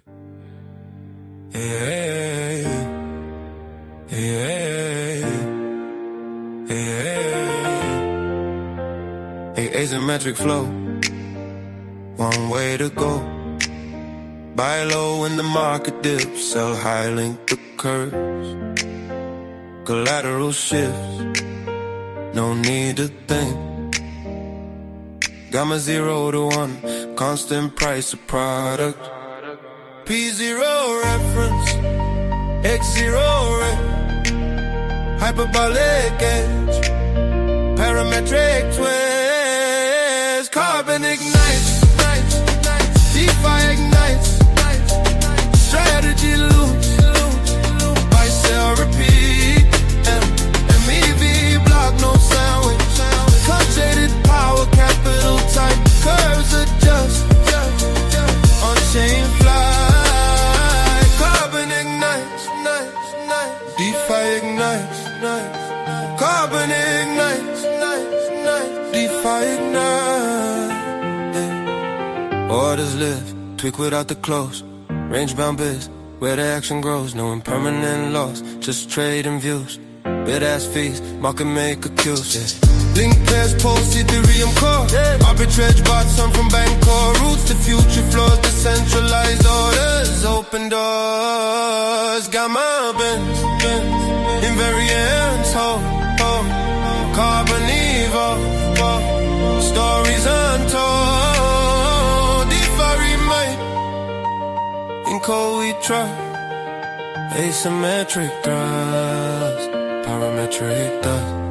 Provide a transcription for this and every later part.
Hey, asymmetric flow, one way to go. Buy low when the market dips, sell high, link the curves. Collateral shifts, no need to think. Got my 0 to 1, constant price of product. P0 reference, X0 rate, hyperbolic edge, parametric twist, carbon ignites, DeFi ignites, strategy loops, buy, sell, repeat, MEV block, no sandwich, concentrated power, capital type, curves adjust, on-chain fly, carbon ignites, DeFi ignites, carbon ignites, DeFi ignite. Orders live, tweak without the close, range-bound biz, where the action grows, no impermanent loss, just trading views, bid-ass fees, market maker cues, yeah. Link pairs, pulse, Ethereum core, arbitrage bots, some from Bancor, roots to future flows, decentralized orders, open doors, got my bins, invariants, carbon evo, stories untold, DeFi remade, in code we trust, asymmetric thrust, parametric dust.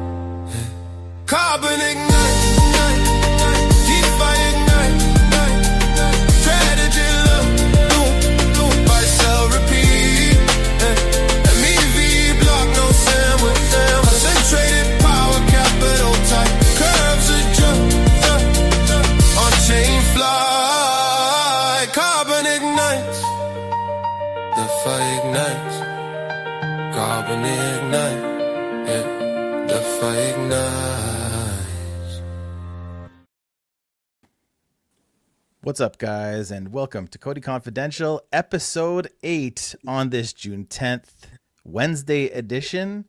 Carbon ignite, DeFi ignite, strategy loop, buy, sell, repeat, MEV block, no sandwich, concentrated power, capital type, curves adjust, on-chain fly, carbon ignites, DeFi ignites, carbon ignite, DeFi ignite. What's up, guys, and welcome to COTI Confidential, episode 8 on this June 10th, Wednesday edition.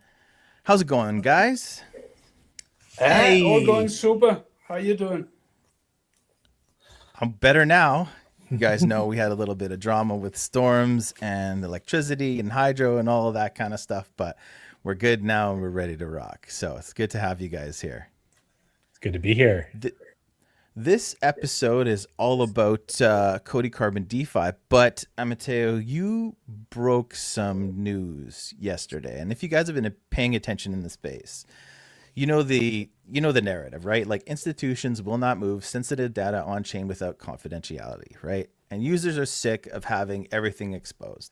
How's it going, guys? Hey, all going super. How you doing? I'm better now. You guys know we had a little bit of drama with storms and electricity and hydro and all of that kind of stuff, but we're good now and we're ready to rock. So it's good to have you guys here. It's good to be here. This episode is all about COTI Carbon DeFi, but Amateo, you broke some news yesterday, and if you guys have been paying attention in the space, you know the narrative, right? Like, institutions will not move sensitive data on chain without confidentiality, right? And users are sick of having everything exposed.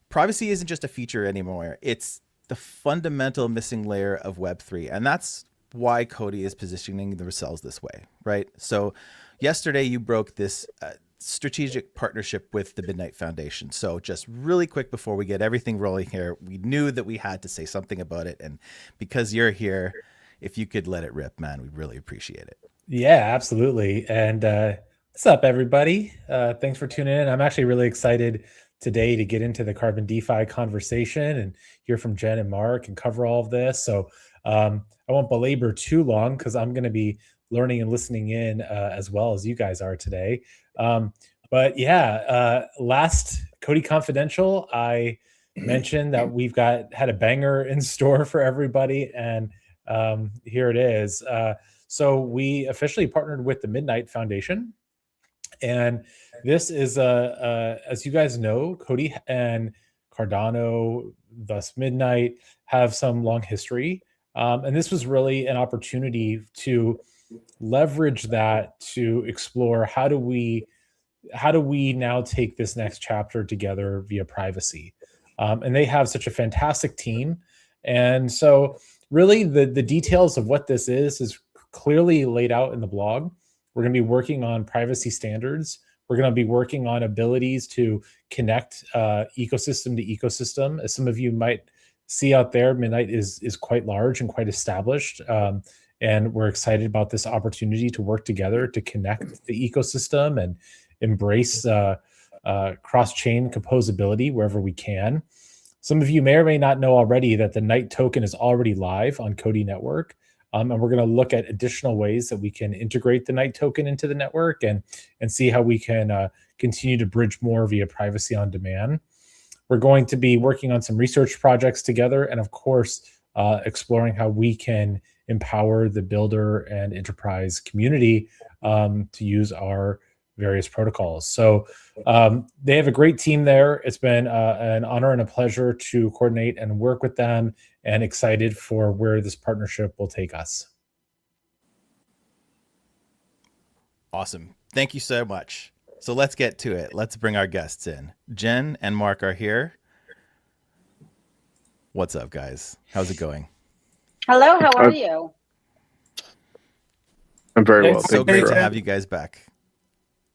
Privacy isn't just a feature anymore; it's the fundamental missing layer of Web3, and that's why COTI is positioning themselves this way, right? So yesterday you broke this strategic partnership with the Midnight Foundation. So just really quick before we get everything rolling here, we knew that we had to say something about it. And because you're here, if you could let it rip, man, we really appreciate it. Yeah, absolutely. And what's up, everybody? Thanks for tuning in. I'm actually really excited today to get into the Carbon DeFi conversation and hear from Jen and Mark and cover all of this. So I won't belabor too long because I'm going to be learning and listening in as well as you guys are today. But yeah, last COTI Confidential, I mentioned that we've had a banger in store for everybody, and here it is. So we officially partnered with the Midnight Foundation, and this is as you guys know, COTI and Cardano, thus Midnight, have some long history. And this was really an opportunity to leverage that to explore how do we now take this next chapter together via privacy. And they have such a fantastic team. And so really the details of what this is clearly laid out in the blog. We're going to be working on privacy standards. We're going to be working on abilities to connect ecosystem to ecosystem. As some of you might see out there, Midnight is quite large and quite established. And we're excited about this opportunity to work together to connect the ecosystem and embrace cross-chain composability wherever we can. Some of you may or may not know already that the Night token is already live on COTI network. And we're going to look at additional ways that we can integrate the Night token into the network and see how we can continue to bridge more via privacy on demand. We're going to be working on some research projects together, and of course, exploring how we can empower the builder and enterprise community to use our various protocols. So they have a great team there. It's been an honor and a pleasure to coordinate and work with them, and excited for where this partnership will take us. Awesome. Thank you so much. So let's get to it. Let's bring our guests in. Jen and Mark are here. What's up, guys? How's it going? Hello, how are you? I'm very well. It's so great to have you guys back.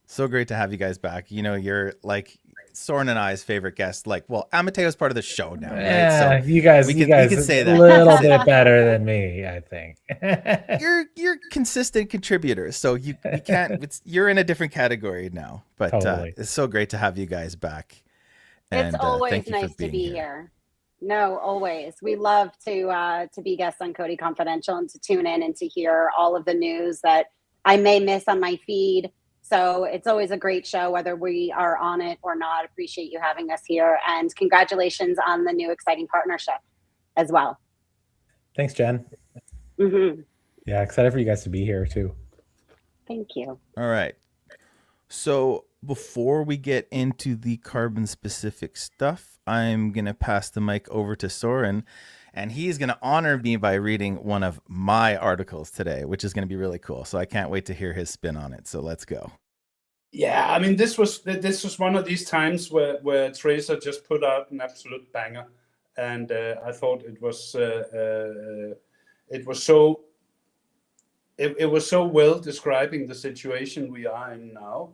So great to have you guys back. You know, you're like Soeren and I's favorite guest. Like, well, Amateo's part of the show now, right? Yeah, so you guys can say that a little bit better than me, I think. You're consistent contributors, so you can't. You're in a different category now. But Totally. It's so great to have you guys back. And, it's always thank you nice for being to be here. No, always. We love to be guests on COTI Confidential and to tune in and to hear all of the news that I may miss on my feed. So it's always a great show, whether we are on it or not. Appreciate you having us here. And congratulations on the new exciting partnership as well. Thanks, Jen. Mm-hmm. Yeah, excited for you guys to be here too. Thank you. All right. So before we get into the carbon specific stuff, I'm going to pass the mic over to Soeren, and he's going to honor me by reading one of my articles today, which is going to be really cool. So I can't wait to hear his spin on it. So let's go. Yeah, I mean, this was one of these times where Tracer just put out an absolute banger, and I thought it was so well describing the situation we are in now,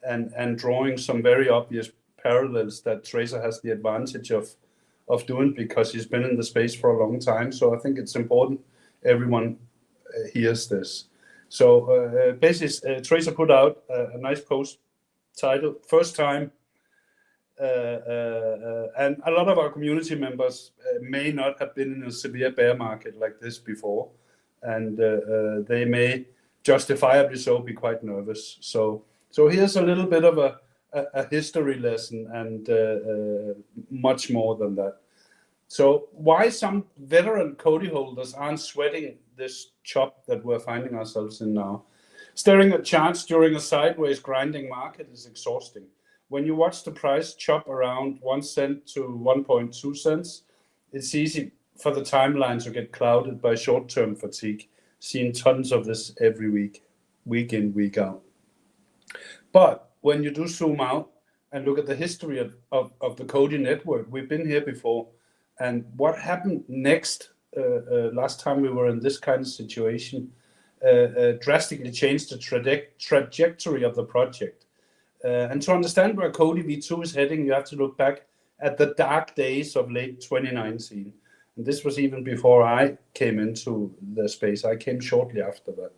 and drawing some very obvious parallels that Tracer has the advantage of doing because he's been in the space for a long time. So I think it's important everyone hears this. So basically, Tracer put out a nice post titled "First Time," and a lot of our community members may not have been in a severe bear market like this before, and they may justifiably so be quite nervous. So here's a little bit of a history lesson and much more than that. So why some veteran COTI holders aren't sweating this chop that we're finding ourselves in now. Staring at charts during a sideways grinding market is exhausting. When you watch the price chop around 1 cent to 1.2 cents, it's easy for the timeline to get clouded by short-term fatigue. Seeing tons of this every week, week in, week out. But when you do zoom out and look at the history of the COTI network, we've been here before. And what happened next, last time we were in this kind of situation, drastically changed the trajectory of the project. And to understand where COTI V2 is heading, you have to look back at the dark days of late 2019. And this was even before I came into the space. I came shortly after that.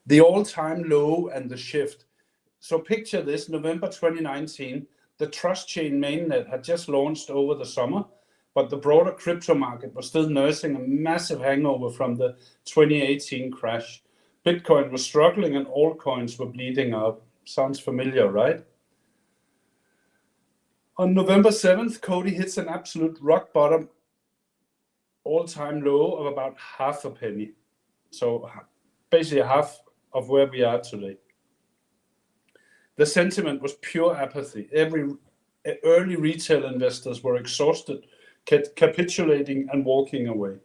The all-time low and the shift. So picture this, November 2019, the Trust Chain mainnet had just launched over the summer, but the broader crypto market was still nursing a massive hangover from the 2018 crash. Bitcoin was struggling and altcoins were bleeding out. Sounds familiar, right? On November 7th, COTI hits an absolute rock bottom all-time low of about half a penny. So basically half of where we are today. The sentiment was pure apathy. Early retail investors were exhausted, capitulating and walking away.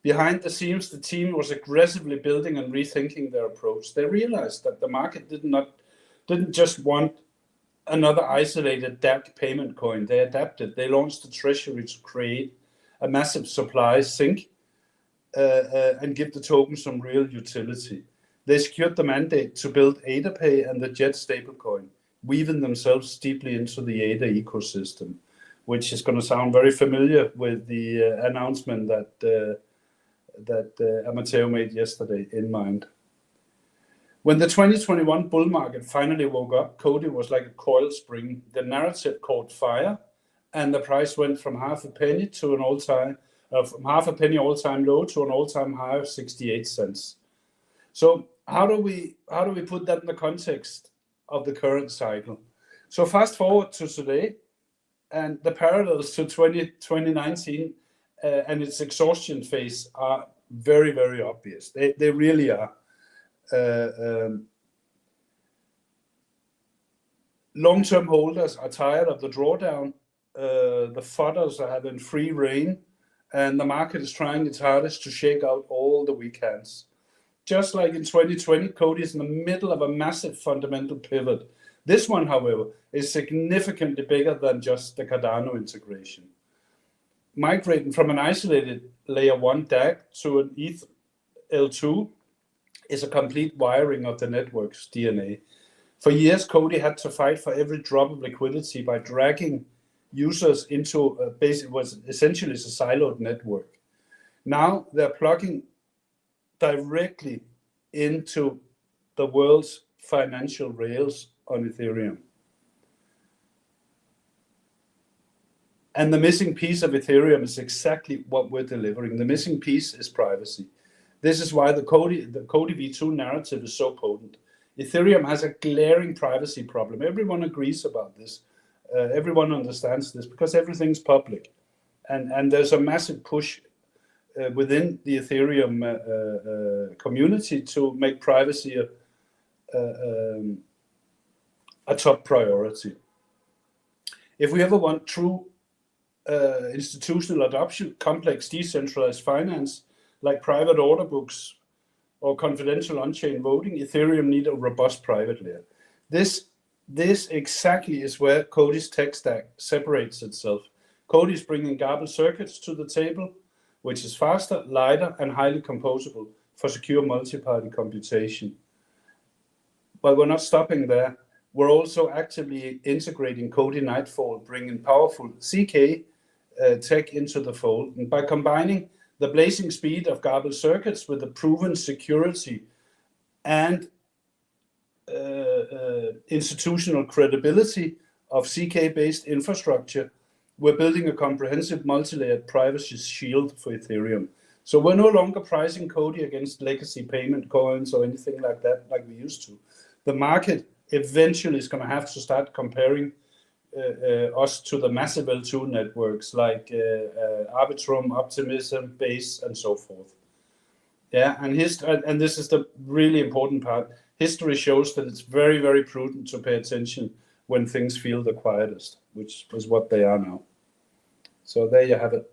Behind the scenes, the team was aggressively building and rethinking their approach. They realized that the market didn't just want another isolated DAC payment coin. They adapted. They launched the treasury to create a massive supply sink and give the token some real utility. They secured the mandate to build AdaPay and the Jet stablecoin, weaving themselves deeply into the ADA ecosystem, which is going to sound very familiar with the announcement that Amateo made yesterday in mind. When the 2021 bull market finally woke up, COTI was like a coil spring. The narrative caught fire, and the price went from half a penny to an all-time, from half a penny all-time low to an all-time high of 68 cents. So how do we put that in the context of the current cycle? So fast forward to today, and the parallels to 2019 and its exhaustion phase are very, very obvious. They really are. Long-term holders are tired of the drawdown. The fodders are having free reign, and the market is trying its hardest to shake out all the weak hands. Just like in 2020, COTI is in the middle of a massive fundamental pivot. This one, however, is significantly bigger than just the Cardano integration. Migrating from an isolated layer 1 DAG to an ETH L2 is a complete wiring of the network's DNA. For years, COTI had to fight for every drop of liquidity by dragging users into was essentially a siloed network. Now they're plugging directly into the world's financial rails on Ethereum. And the missing piece of Ethereum is exactly what we're delivering. The missing piece is privacy. This is why the COTI V2 narrative is so potent. Ethereum has a glaring privacy problem. Everyone agrees about this. Everyone understands this because everything's public. And there's a massive push within the Ethereum community to make privacy a top priority. If we ever want true institutional adoption, complex decentralized finance, like private order books or confidential on-chain voting, Ethereum need a robust private layer. This exactly is where COTI's tech stack separates itself. COTI is bringing garbled circuits to the table, which is faster, lighter, and highly composable for secure multi-party computation. But we're not stopping there. We're also actively integrating COTI Nightfall, bringing powerful CK tech into the fold. And by combining the blazing speed of garbled circuits with the proven security and institutional credibility of CK-based infrastructure, we're building a comprehensive multi-layered privacy shield for Ethereum. So we're no longer pricing COTI against legacy payment coins or anything like that, like we used to. The market eventually is going to have to start comparing us to the massive L2 networks like Arbitrum, Optimism, Base, and so forth. Yeah, and this is the really important part. History shows that it's very, very prudent to pay attention when things feel the quietest, which is what they are now. So there you have it.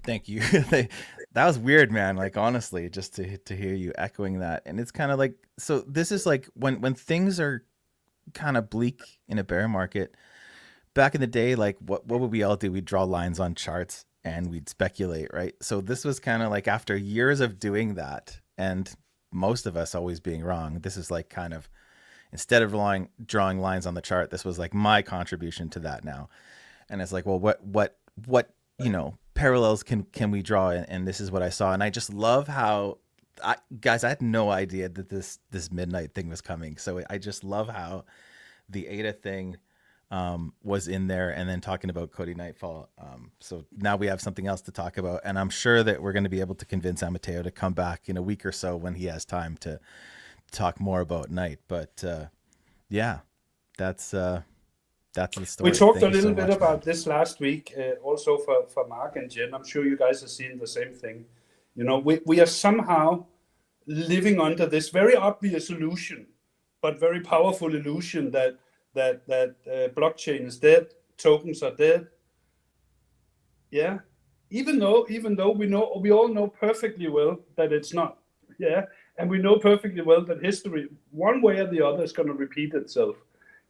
Thank you. That was weird, man. Like, honestly, just to hear you echoing that. And it's kind of like, so this is like when things are kind of bleak in a bear market, back in the day, like what would we all do? We'd draw lines on charts and we'd speculate, right? So this was kind of like after years of doing that, and most of us always being wrong, this is like kind of, instead of drawing lines on the chart, this was like my contribution to that now. And it's like, well, what you know, parallels can we draw? And this is what I saw. And I just love how, guys, I had no idea that this midnight thing was coming. So I just love how the ADA thing was in there, and then talking about COTI Nightfall. So now we have something else to talk about, and I'm sure that we're going to be able to convince Amateo to come back in a week or so when he has time to talk more about Night. But yeah, that's the story. We talked a little bit about this last week, also for Mark and Jen. I'm sure you guys have seen the same thing. You know, we are somehow living under this very obvious illusion, but very powerful illusion that blockchain is dead, tokens are dead. Yeah, even though we all know perfectly well that it's not. Yeah, and we know perfectly well that history, one way or the other, is going to repeat itself.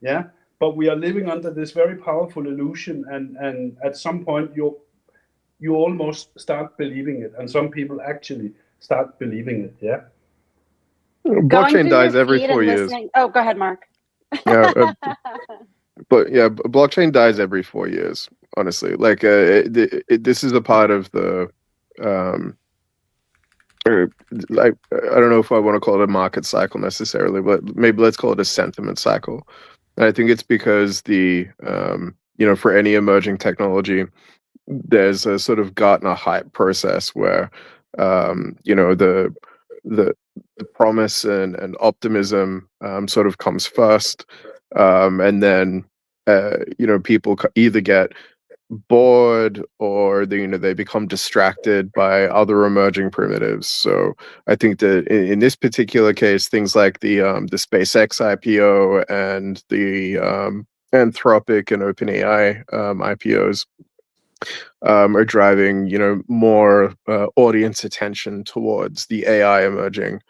Yeah. But we are living under this very powerful illusion, and at some point you almost start believing it, and some people actually start believing it. Yeah. Blockchain dies every 4 years. Oh, go ahead, Mark. Yeah, but yeah, blockchain dies every 4 years. Honestly, like this is a part of the like, I don't know if I want to call it a market cycle necessarily, but maybe let's call it a sentiment cycle. And I think it's because for any emerging technology, there's a sort of Gartner hype process where the the promise and optimism sort of comes first, and then people either get bored or they become distracted by other emerging primitives. So I think that in this particular case, things like the SpaceX IPO and the Anthropic and OpenAI IPOs are driving more audience attention towards the AI emerging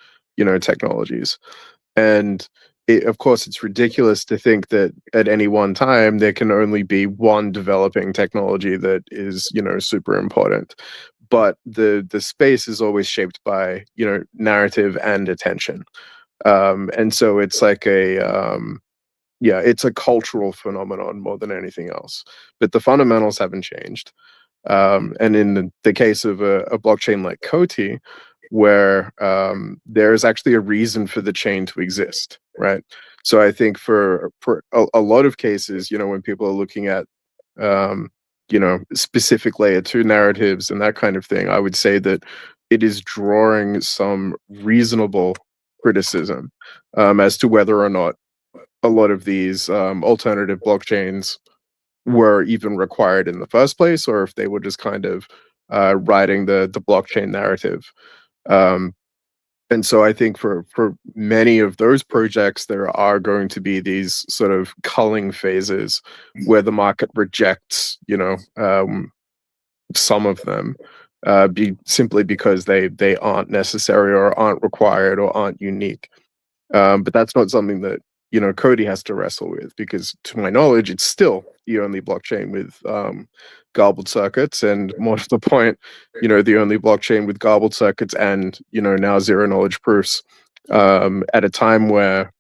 technologies. And of course, it's ridiculous to think that at any one time there can only be one developing technology that is super important. But the space is always shaped by narrative and attention, and so it's like it's a cultural phenomenon more than anything else. But the fundamentals haven't changed. And in the case of a blockchain like COTI, where there is actually a reason for the chain to exist, right? So I think for a lot of cases, when people are looking at specific layer 2 narratives and that kind of thing, I would say that it is drawing some reasonable criticism as to whether or not a lot of these alternative blockchains were even required in the first place, or if they were just kind of riding the blockchain narrative. And so I think for many of those projects, there are going to be these sort of culling phases where the market rejects, some of them simply because they aren't necessary or aren't required or aren't unique. But that's not something that COTI has to wrestle with, because to my knowledge, it's still the only blockchain with garbled circuits, and more to the point, the only blockchain with garbled circuits and now zero knowledge proofs at a time where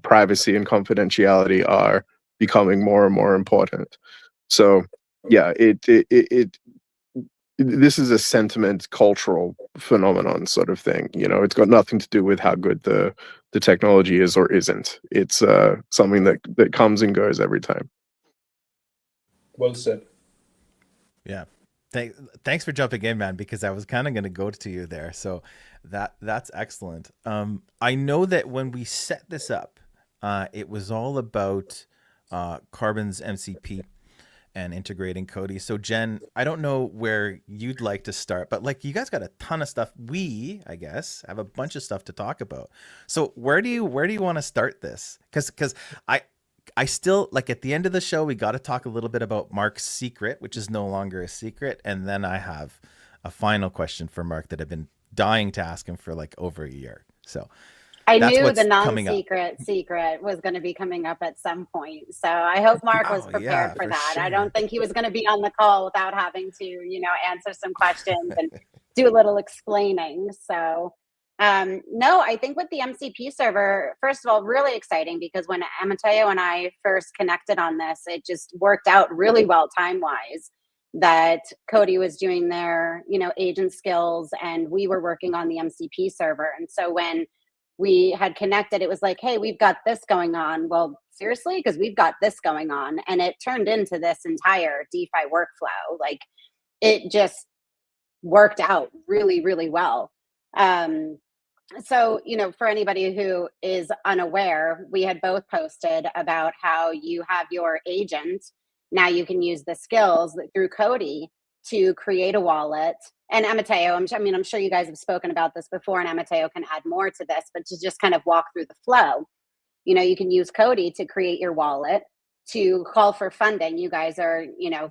privacy and confidentiality are becoming more and more important. So yeah, this is a sentiment cultural phenomenon sort of thing. It's got nothing to do with how good the technology is or isn't. It's something that comes and goes every time. Well said. Yeah. Thanks for jumping in, man, because I was kind of going to go to you there. So that's excellent. I know that when we set this up, it was all about Carbon's MCP and integrating COTI. So Jen, I don't know where you'd like to start, but like, you guys got a ton of stuff. I guess, have a bunch of stuff to talk about. So where do you want to start this? Because I still, like, at the end of the show, we got to talk a little bit about Mark's secret, which is no longer a secret. And then I have a final question for Mark that I've been dying to ask him for like over a year. So I knew the non-secret secret was going to be coming up at some point. So I hope Mark was prepared for that. Sure. I don't think he was going to be on the call without having to, answer some questions and do a little explaining. So no, I think with the MCP server, first of all, really exciting, because when Amateo and I first connected on this, it just worked out really well time-wise, that COTI was doing their, agent skills and we were working on the MCP server. And so when we had connected, it was like, hey, we've got this going on. Well, seriously, because we've got this going on. And it turned into this entire DeFi workflow. Like, it just worked out really, really well. So, for anybody who is unaware, we had both posted about how you have your agent. Now you can use the skills through COTI to create a wallet. And Amateo, I'm sure you guys have spoken about this before, and Amateo can add more to this, but to just kind of walk through the flow, you can use COTI to create your wallet, to call for funding. You guys are,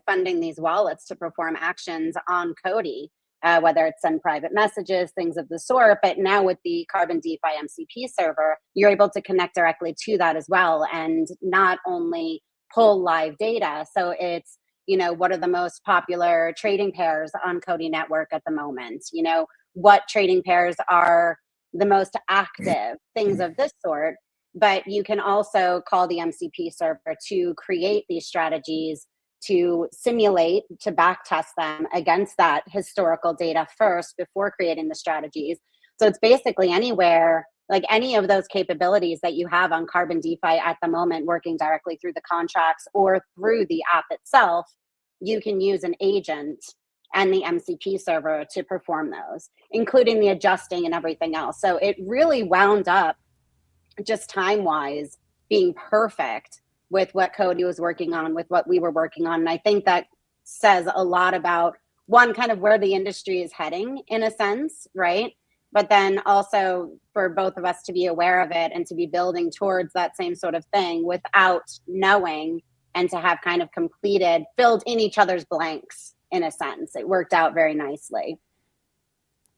funding these wallets to perform actions on COTI, whether it's send private messages, things of the sort. But now with the Carbon DeFi MCP server, you're able to connect directly to that as well, and not only pull live data. So it's, what are the most popular trading pairs on COTI network at the moment? What trading pairs are the most active, things of this sort. But you can also call the MCP server to create these strategies to simulate, to back test them against that historical data first before creating the strategies. So it's basically anywhere, like any of those capabilities that you have on Carbon DeFi at the moment, working directly through the contracts or through the app itself, you can use an agent and the MCP server to perform those, including the adjusting and everything else. So it really wound up just time-wise being perfect with what COTI was working on, with what we were working on. And I think that says a lot about, one, kind of where the industry is heading in a sense, right? But then also for both of us to be aware of it and to be building towards that same sort of thing without knowing, and to have kind of filled in each other's blanks in a sense. It worked out very nicely.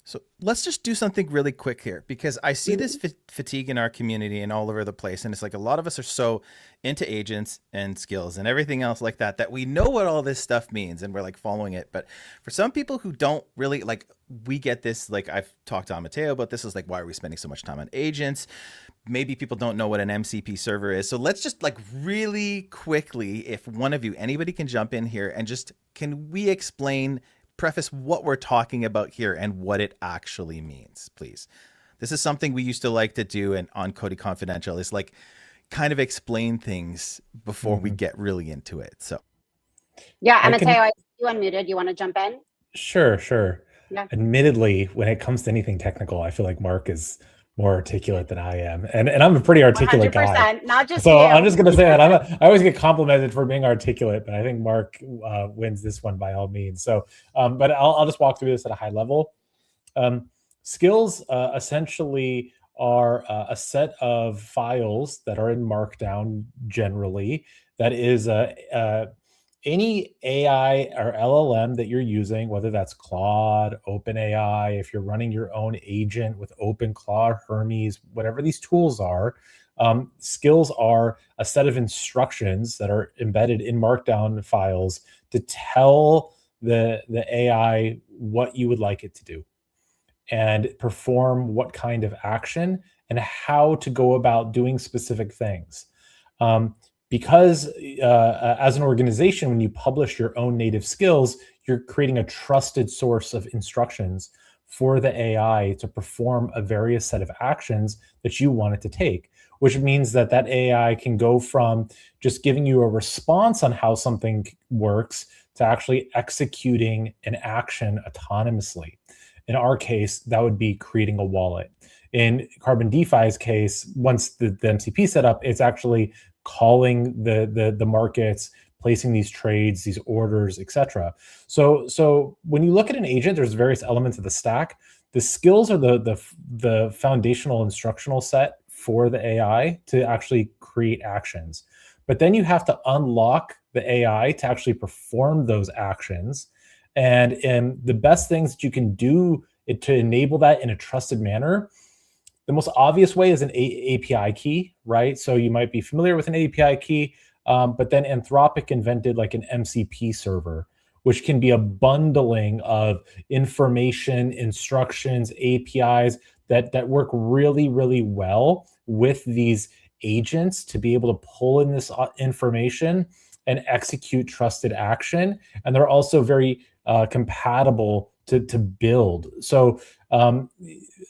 So let's just do something really quick here, because I see this fatigue in our community and all over the place. And it's like a lot of us are so into agents and skills and everything else like that, that we know what all this stuff means and we're like following it. But for some people who don't really, like, we get this, like I've talked to Amateo about this, is like, why are we spending so much time on agents? Maybe people don't know what an MCP server is. So let's just like really quickly, if one of you, anybody can jump in here and just, can we preface what we're talking about here and what it actually means, please. This is something we used to like to do and on COTI Confidential, is like kind of explain things before we get really into it. So yeah, Amateo, I see you unmuted. You want to jump in? Sure. Yeah. Admittedly, when it comes to anything technical, I feel like Mark is more articulate than I am, and I'm a pretty articulate guy. Not just so you. I'm just gonna say that I always get complimented for being articulate, but I think Mark wins this one by all means. So, but I'll just walk through this at a high level. Skills essentially are a set of files that are in Markdown generally. That is any AI or LLM that you're using, whether that's Claude, OpenAI, if you're running your own agent with OpenClaw, Hermes, whatever these tools are, skills are a set of instructions that are embedded in Markdown files to tell the AI what you would like it to do and perform what kind of action and how to go about doing specific things. Because as an organization, when you publish your own native skills, you're creating a trusted source of instructions for the AI to perform a various set of actions that you want it to take, which means that that AI can go from just giving you a response on how something works to actually executing an action autonomously. In our case, that would be creating a wallet. In Carbon DeFi's case, once the MCP set up, it's actually calling the markets, placing these trades, these orders, etc. So when you look at an agent, there's various elements of the stack. The skills are the foundational instructional set for the AI to actually create actions. But then you have to unlock the AI to actually perform those actions. And the best things that you can do to enable that in a trusted manner, the most obvious way is an API key, right? So you might be familiar with an API key, but then Anthropic invented like an MCP server, which can be a bundling of information, instructions, APIs that work really, really well with these agents to be able to pull in this information and execute trusted action. And they're also very compatible to build. So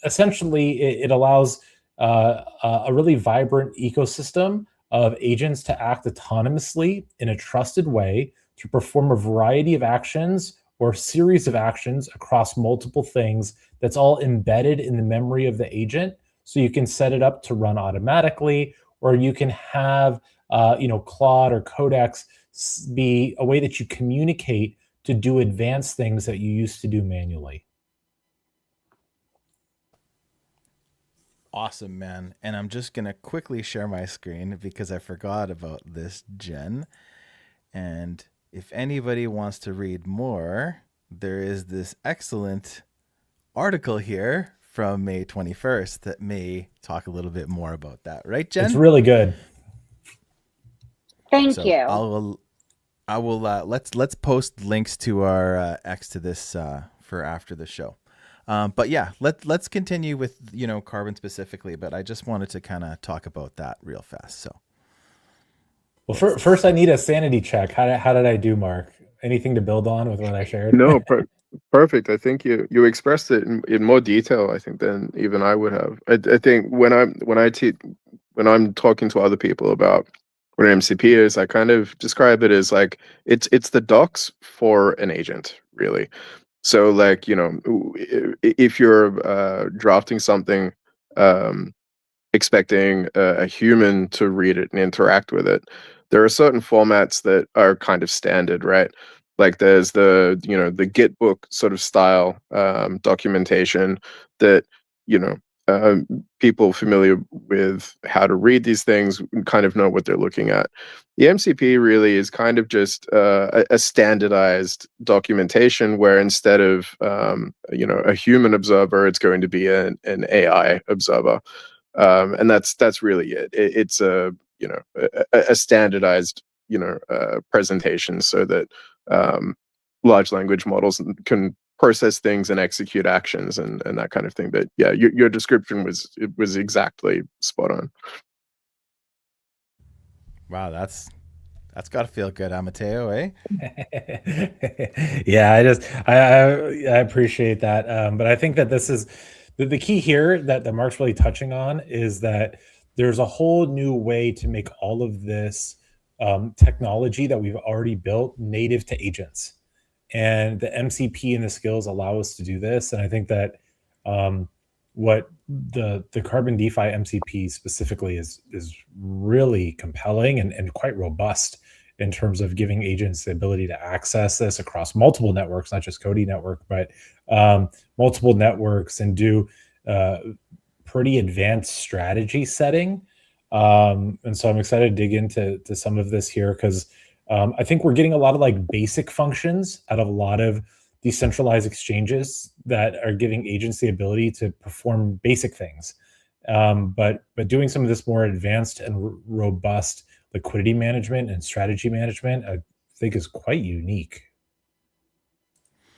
essentially, it allows a really vibrant ecosystem of agents to act autonomously in a trusted way to perform a variety of actions or series of actions across multiple things that's all embedded in the memory of the agent. So you can set it up to run automatically, or you can have Claude or Codex be a way that you communicate to do advanced things that you used to do manually. Awesome, man. And I'm just going to quickly share my screen because I forgot about this, Jen. And if anybody wants to read more, there is this excellent article here from May 21st that may talk a little bit more about that. Right, Jen? It's really good. Thank you. I will let's post links to our X to this for after the show. But yeah, let's continue with carbon specifically. But I just wanted to kind of talk about that real fast. So Well, first I need a sanity check. How did I do, Mark? Anything to build on with what I shared? No, perfect. I think you expressed it in more detail, I think, than even I would have. I think when I'm talking to other people about what an MCP is, I kind of describe it as like it's the docs for an agent, really. So like, if you're drafting something, um, expecting a human to read it and interact with it, there are certain formats that are kind of standard, right? Like there's the Git book sort of style documentation that, you know, people familiar with how to read these things kind of know what they're looking at. The MCP really is kind of just a standardized documentation where instead of a human observer, it's going to be an AI observer, and that's really it. It's a standardized presentation so that large language models can process things and execute actions and that kind of thing. But yeah, your description was exactly spot on. Wow, that's got to feel good, Amateo, eh? Yeah, I appreciate that. But I think that this is the key here that Mark's really touching on is that there's a whole new way to make all of this technology that we've already built native to agents. And the MCP and the skills allow us to do this. And I think that what the Carbon DeFi MCP specifically is really compelling and quite robust in terms of giving agents the ability to access this across multiple networks, not just COTI network, but multiple networks, and do pretty advanced strategy setting. And so I'm excited to dig into some of this here because I think we're getting a lot of like basic functions out of a lot of decentralized exchanges that are giving agents the ability to perform basic things. But doing some of this more advanced and robust liquidity management and strategy management, I think is quite unique.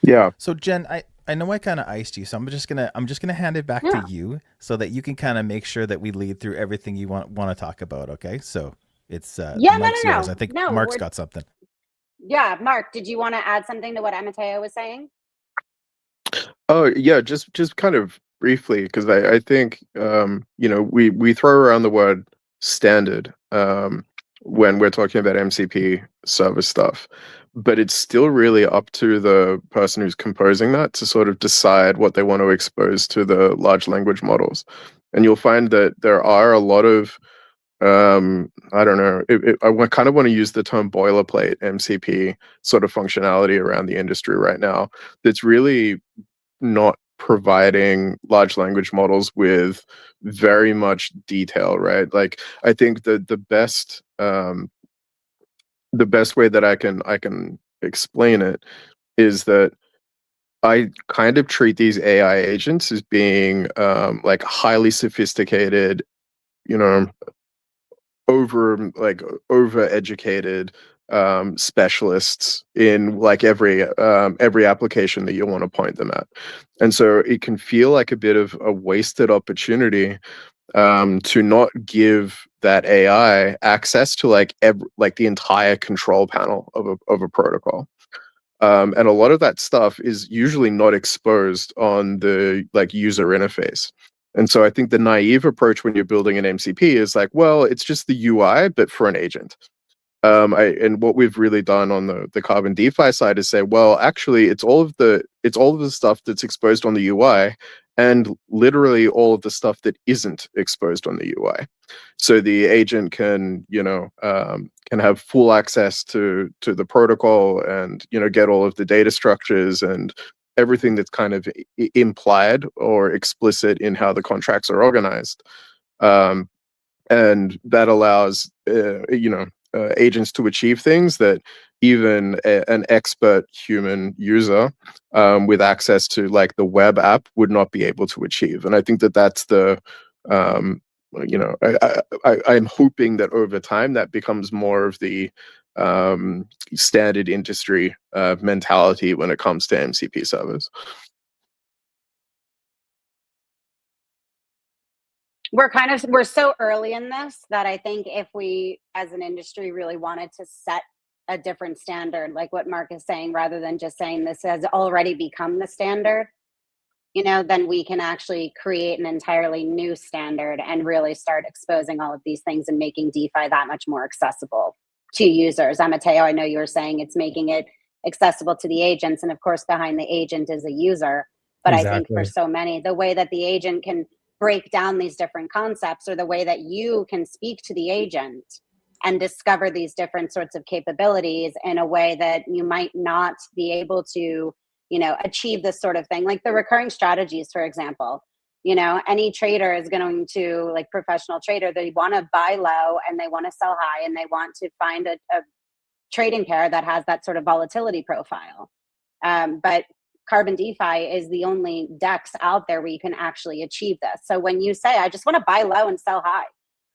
Yeah. So Jen, I know I kind of iced you, so I'm just gonna hand it back to you so that you can kind of make sure that we lead through everything you want to talk about. Okay, so it's the mic's yours. I think Mark's got something. Yeah, Mark, did you want to add something to what Amateo was saying? Oh yeah, just kind of briefly, because I think we throw around the word standard when we're talking about MCP server stuff, but it's still really up to the person who's composing that to sort of decide what they want to expose to the large language models. And you'll find that there are a lot of I don't know, I kind of want to use the term boilerplate MCP sort of functionality around the industry right now that's really not providing large language models with very much detail, right? Like I think the best way that I can explain it is that I kind of treat these AI agents as being like highly sophisticated, you know, over educated specialists in like every application that you want to point them at. And so it can feel like a bit of a wasted opportunity to not give that AI access to like the entire control panel of a protocol. And a lot of that stuff is usually not exposed on the like user interface. And so I think the naive approach when you're building an MCP is like, well, it's just the UI, but for an agent. And what we've really done on the Carbon DeFi side is say, well, actually, it's all of the stuff that's exposed on the UI, and literally all of the stuff that isn't exposed on the UI. So the agent can have full access to the protocol and get all of the data structures and everything that's kind of implied or explicit in how the contracts are organized. And that allows agents to achieve things that even an expert human user with access to like the web app would not be able to achieve. And I think that that's the I'm hoping that over time that becomes more of the standard industry mentality when it comes to MCP servers. we're so early in this that I think if we as an industry really wanted to set a different standard, like what Mark is saying, rather than just saying this has already become the standard, then we can actually create an entirely new standard and really start exposing all of these things and making DeFi that much more accessible to users. Amateo, I know you were saying it's making it accessible to the agents, and of course behind the agent is a user. But I think for Exactly. so many, the way that the agent can break down these different concepts, or the way that you can speak to the agent and discover these different sorts of capabilities in a way that you might not be able to achieve this sort of thing, like the recurring strategies, for example. Any trader is going to, like professional trader, they want to buy low and they want to sell high, and they want to find a trading pair that has that sort of volatility profile. But Carbon DeFi is the only DEX out there where you can actually achieve this. So when you say, I just want to buy low and sell high,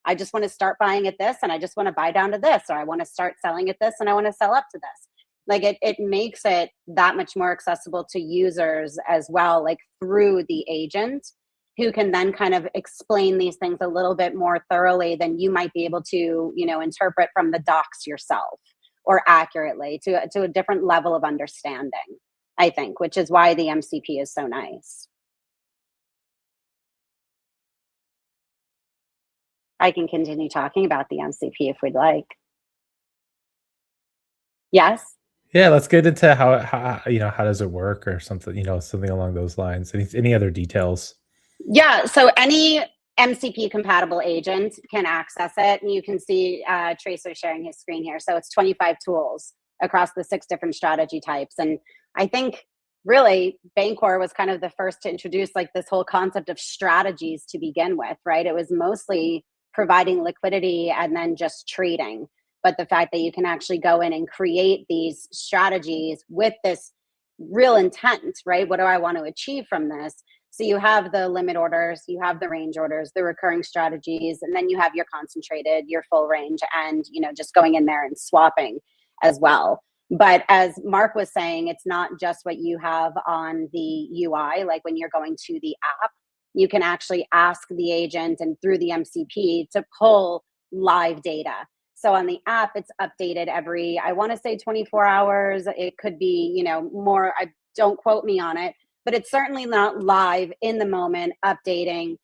I just want to start buying at this and I just want to buy down to this, or I want to start selling at this and I want to sell up to this. Like it makes it that much more accessible to users as well, like through the agent, who can then kind of explain these things a little bit more thoroughly than you might be able to, interpret from the docs yourself, or accurately to a different level of understanding, I think, which is why the MCP is so nice. I can continue talking about the MCP if we'd like. Yes? Yeah, let's get into how does it work or something, something along those lines. Any other details? Yeah, so any MCP compatible agent can access it. And you can see Tracer sharing his screen here. So it's 25 tools across the 6 different strategy types. And I think really Bancor was kind of the first to introduce like this whole concept of strategies to begin with, right? It was mostly providing liquidity and then just trading. But the fact that you can actually go in and create these strategies with this real intent, right? What do I want to achieve from this? So you have the limit orders, you have the range orders, the recurring strategies, and then you have your concentrated, your full range, and just going in there and swapping as well. But as Mark was saying, it's not just what you have on the UI, like when you're going to the app, you can actually ask the agent and through the MCP to pull live data. So on the app, it's updated every, I want to say 24 hours. It could be, more, don't quote me on it, but it's certainly not live in the moment updating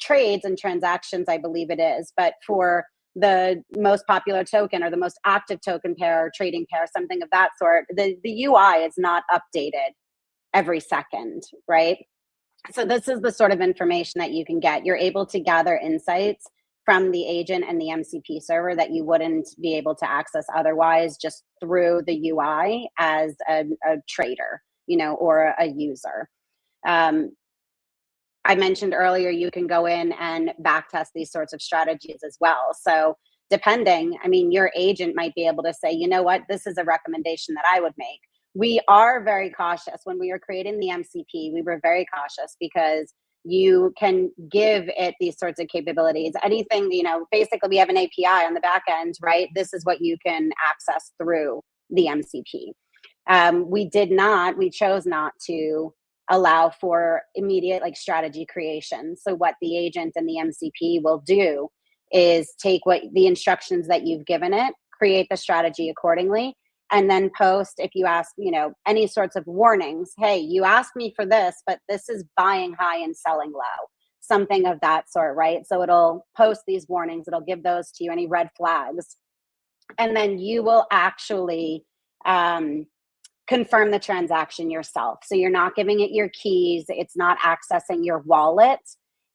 trades and transactions, I believe it is. But for the most popular token or the most active token pair or trading pair, something of that sort, the UI is not updated every second, right? So this is the sort of information that you can get. You're able to gather insights from the agent and the MCP server that you wouldn't be able to access otherwise just through the UI as a trader, or a user. I mentioned earlier, you can go in and backtest these sorts of strategies as well. So depending, your agent might be able to say, you know what, this is a recommendation that I would make. We are very cautious when we were creating the MCP. We were very cautious because you can give it these sorts of capabilities. Anything, basically we have an API on the back end, right? This is what you can access through the MCP. We chose not to allow for immediate strategy creation. So what the agent and the MCP will do is take what the instructions that you've given it, create the strategy accordingly, and then post, if you ask, any sorts of warnings. Hey, you asked me for this, but this is buying high and selling low, something of that sort, right? So it'll post these warnings, it'll give those to you, any red flags, and then you will actually confirm the transaction yourself. So you're not giving it your keys. It's not accessing your wallet.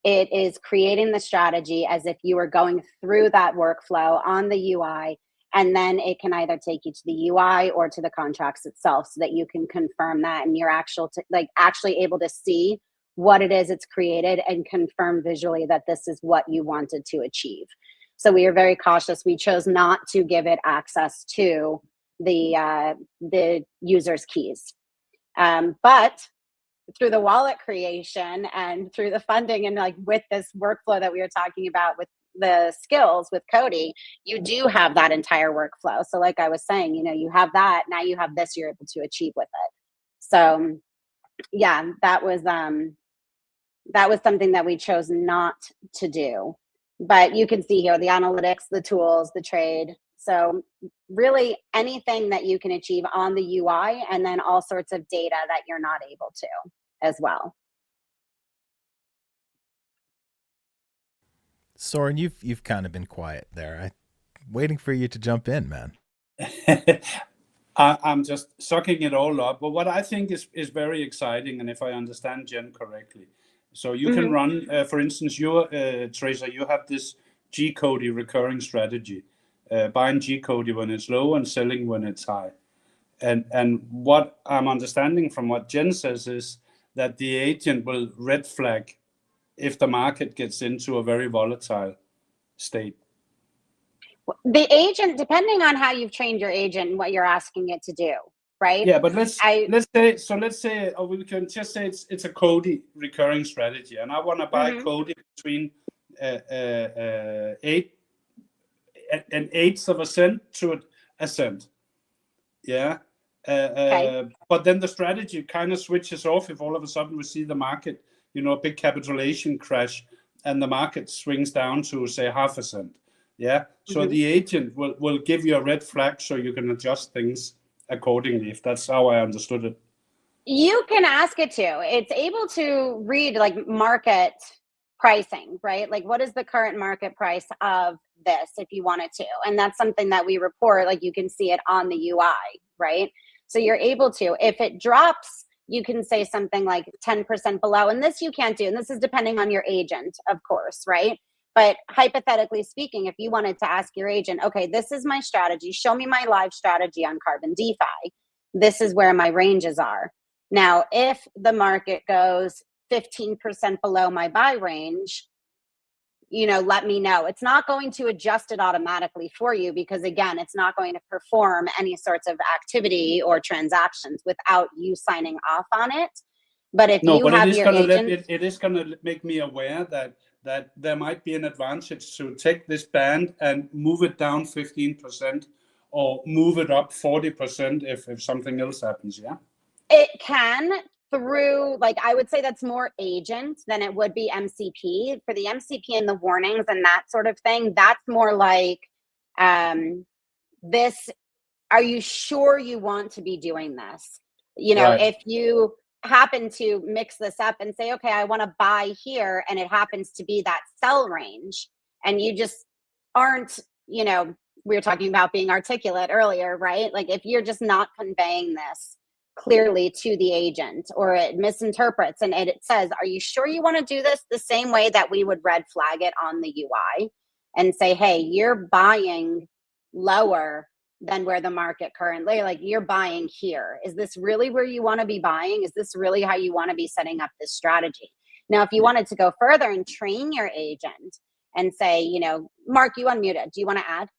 It is creating the strategy as if you were going through that workflow on the UI, and then it can either take you to the UI or to the contracts itself so that you can confirm that and you're actually able to see what it is it's created and confirm visually that this is what you wanted to achieve. So we are very cautious. We chose not to give it access to the user's keys. But through the wallet creation and through the funding and with this workflow that we were talking about with the skills with COTI, you do have that entire workflow. So like I was saying, you have that, now you have this, you're able to achieve with it. So yeah, that was That was something that we chose not to do. But you can see here the analytics, the tools, the trade. So really anything that you can achieve on the UI, and then all sorts of data that you're not able to as well. Soren, you've kind of been quiet there. I'm waiting for you to jump in, man. I'm just sucking it all up. But what I think is very exciting, and if I understand Jen correctly, so you can run, for instance, your Tracer, you have this COTI recurring strategy, buying COTI when it's low and selling when it's high. And what I'm understanding from what Jen says is that the agent will red flag if the market gets into a very volatile state. The agent, depending on how you've trained your agent and what you're asking it to do, right? Yeah, but let's say, or we can just say it's a COTI recurring strategy, and I want to buy COTI between 1/8 of a cent to a cent. Yeah. But then the strategy kind of switches off if all of a sudden we see the market, a big capitulation crash, and the market swings down to say 0.5 cent. Yeah. So the agent will give you a red flag so you can adjust things accordingly, if that's how I understood it. You can ask it to. It's able to read like market pricing, right? Like what is the current market price of this if you wanted to? And that's something that we report, like you can see it on the UI, right? So you're able to. If it drops, you can say something like 10% below. And this you can't do. And this is depending on your agent, of course, right? But hypothetically speaking, if you wanted to ask your agent, okay, this is my strategy, show me my live strategy on Carbon DeFi. This is where my ranges are. Now, if the market goes 15% below my buy range, let me know. It's not going to adjust it automatically for you because, again, it's not going to perform any sorts of activity or transactions without you signing off on it. But if you have your agent, it is going to make me aware that there might be an advantage to take this band and move it down 15% or move it up 40% if something else happens. Yeah, it can through, like, I would say that's more agent than it would be MCP. For the MCP and the warnings and that sort of thing, that's more like this. Are you sure you want to be doing this? Right. If you happen to mix this up and say, okay, I want to buy here, and it happens to be that sell range, and you just aren't, we were talking about being articulate earlier, right? Like if you're just not conveying this clearly to the agent, or it misinterprets and it says, are you sure you want to do this? The same way that we would red flag it on the UI and say, hey, you're buying lower than where the market currently, like you're buying here. Is this really where you want to be buying? Is this really how you want to be setting up this strategy? Now, if you wanted to go further and train your agent and say, Mark, you unmuted. Do you want to add?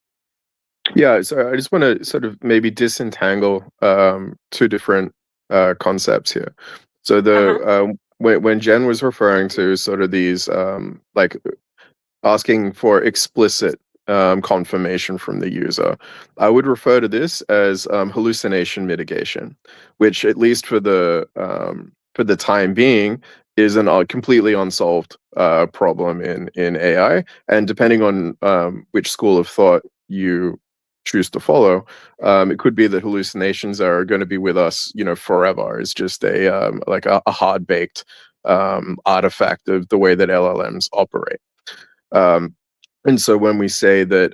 Yeah, so I just want to sort of maybe disentangle two different concepts here. So when Jen was referring to sort of these like asking for explicit confirmation from the user, I would refer to this as hallucination mitigation, which at least for the time being is a completely unsolved problem in AI. And depending on which school of thought you choose to follow, it could be that hallucinations are going to be with us, forever. It's just a hard baked artifact of the way that LLMs operate. And so when we say that,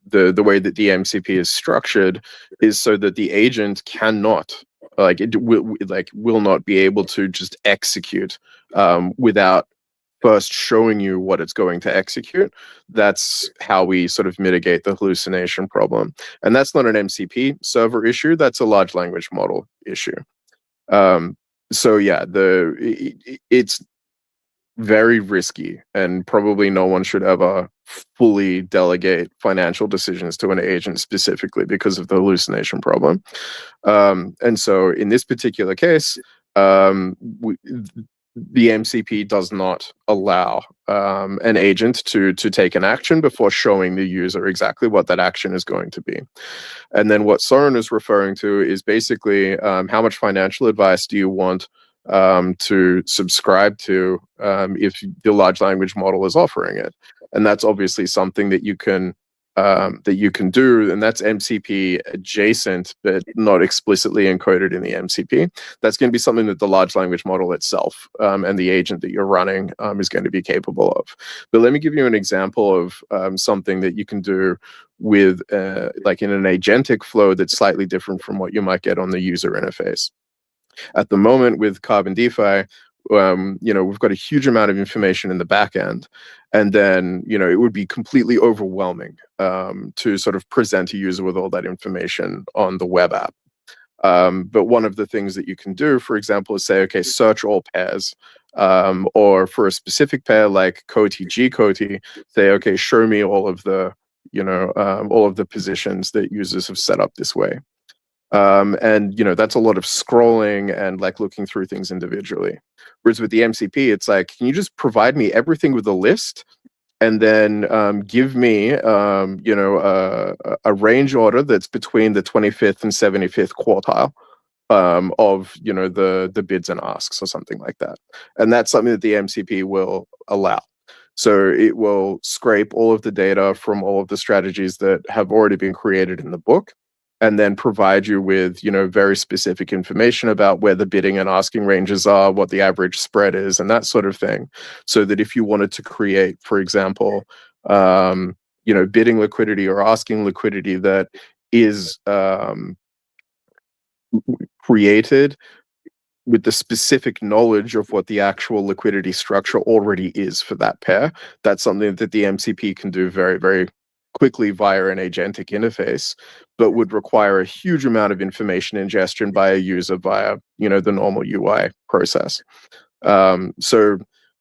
the way that the MCP is structured is so that the agent cannot, will not be able to just execute without first showing you what it's going to execute. That's how we sort of mitigate the hallucination problem. And that's not an MCP server issue. That's a large language model issue. So yeah, it's very risky, and probably no one should ever fully delegate financial decisions to an agent specifically because of the hallucination problem. And so in this particular case, the MCP does not allow an agent to take an action before showing the user exactly what that action is going to be. And then what Soeren is referring to is basically how much financial advice do you want to subscribe to if the large language model is offering it. And that's obviously something that you can do, and that's MCP adjacent, but not explicitly encoded in the MCP. That's going to be something that the large language model itself and the agent that you're running is going to be capable of. But let me give you an example of something that you can do with like in an agentic flow that's slightly different from what you might get on the user interface. At the moment with Carbon DeFi, we've got a huge amount of information in the back end, and then it would be completely overwhelming to sort of present a user with all that information on the web app. But one of the things that you can do, for example, is say, okay, search all pairs, or for a specific pair like COTI, G-COTI, say, okay, show me all of the positions that users have set up this way. And that's a lot of scrolling and like looking through things individually. Whereas with the MCP, it's like, can you just provide me everything with a list, and then give me a range order that's between the 25th and 75th quartile of the bids and asks or something like that. And that's something that the MCP will allow. So it will scrape all of the data from all of the strategies that have already been created in the book, and then provide you with, very specific information about where the bidding and asking ranges are, what the average spread is, and that sort of thing. So that if you wanted to create, for example, bidding liquidity or asking liquidity that is created with the specific knowledge of what the actual liquidity structure already is for that pair, that's something that the MCP can do very, very quickly via an agentic interface, but would require a huge amount of information ingestion by a user via the normal UI process. So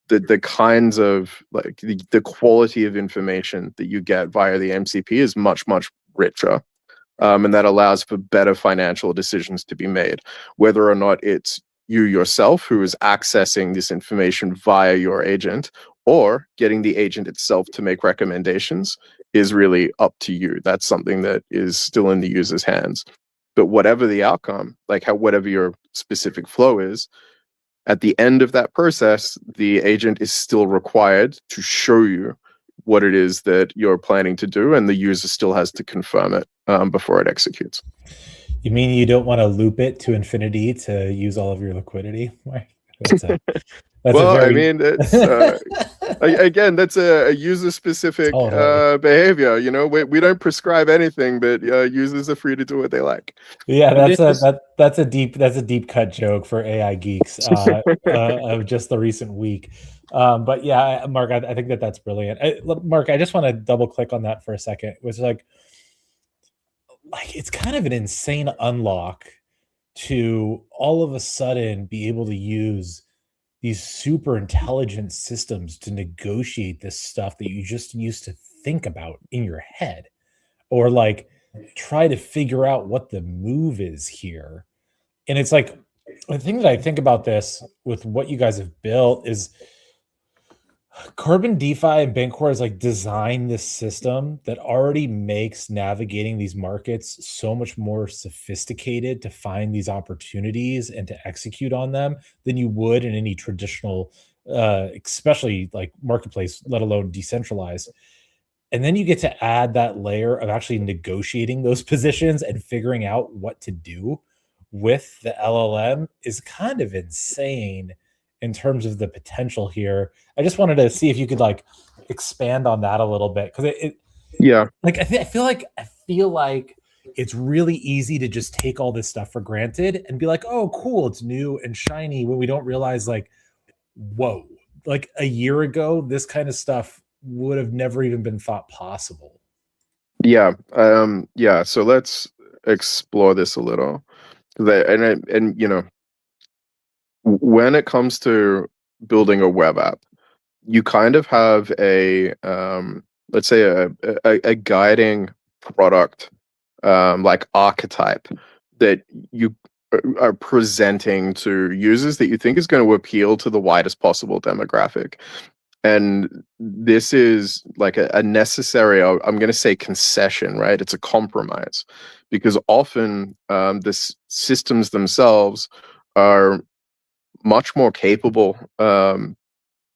the kinds of like the quality of information that you get via the MCP is much, much richer, and that allows for better financial decisions to be made, whether or not it's you yourself who is accessing this information via your agent, or getting the agent itself to make recommendations is really up to you. That's something that is still in the user's hands. But whatever the outcome, like whatever your specific flow is, at the end of that process, the agent is still required to show you what it is that you're planning to do, and the user still has to confirm it before it executes. You mean you don't want to loop it to infinity to use all of your liquidity? That's again, that's a user-specific behavior. We don't prescribe anything, but users are free to do what they like. Yeah, that's a deep cut joke for AI geeks of just the recent week. But yeah, Mark, I think that's brilliant. Mark, I just want to double click on that for a second. It was like it's kind of an insane unlock to all of a sudden be able to use these super intelligent systems to negotiate this stuff that you just used to think about in your head, or like try to figure out what the move is here. And it's like, the thing that I think about this with what you guys have built is Carbon DeFi and Bancor has like designed this system that already makes navigating these markets so much more sophisticated to find these opportunities and to execute on them than you would in any traditional, especially like marketplace, let alone decentralized. And then you get to add that layer of actually negotiating those positions and figuring out what to do with the LLM is kind of insane in terms of the potential here. I just wanted to see if you could like expand on that a little bit, because like I feel like it's really easy to just take all this stuff for granted and be like, oh, cool, it's new and shiny, when we don't realize like, whoa, like a year ago, this kind of stuff would have never even been thought possible. Yeah. So let's explore this a little. And when it comes to building a web app, you kind of have a let's say a guiding product like archetype that you are presenting to users that you think is going to appeal to the widest possible demographic. And this is like a necessary, I'm going to say concession, right? It's a compromise, because often the systems themselves are much more capable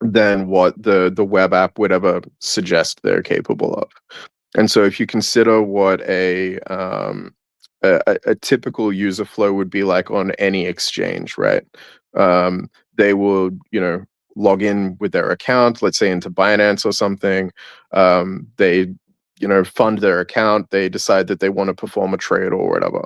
than what the web app would ever suggest they're capable of. And so if you consider what a typical user flow would be like on any exchange, right? They will, log in with their account, let's say into Binance or something. They, fund their account. They decide that they want to perform a trade or whatever.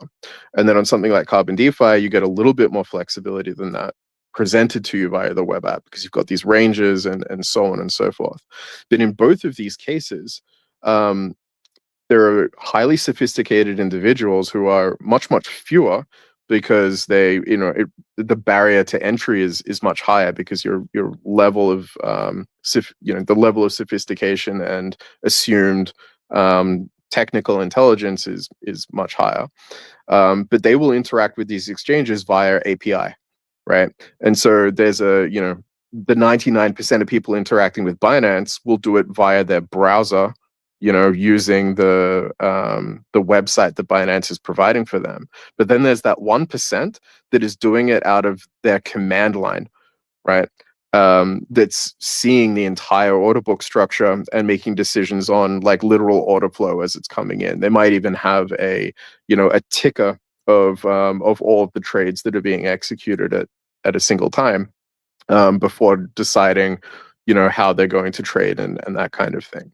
And then on something like Carbon DeFi, you get a little bit more flexibility than that presented to you via the web app, because you've got these ranges and so on and so forth. But in both of these cases, there are highly sophisticated individuals who are much, much fewer, because they, the barrier to entry is much higher, because your level of, the level of sophistication and assumed technical intelligence is much higher. But they will interact with these exchanges via API, right? And so there's the 99% of people interacting with Binance will do it via their browser, using the website that Binance is providing for them. But then there's that 1% that is doing it out of their command line, right? That's seeing the entire order book structure and making decisions on like literal order flow as it's coming in. They might even have a ticker of all of the trades that are being executed at a single time, before deciding, how they're going to trade and that kind of thing.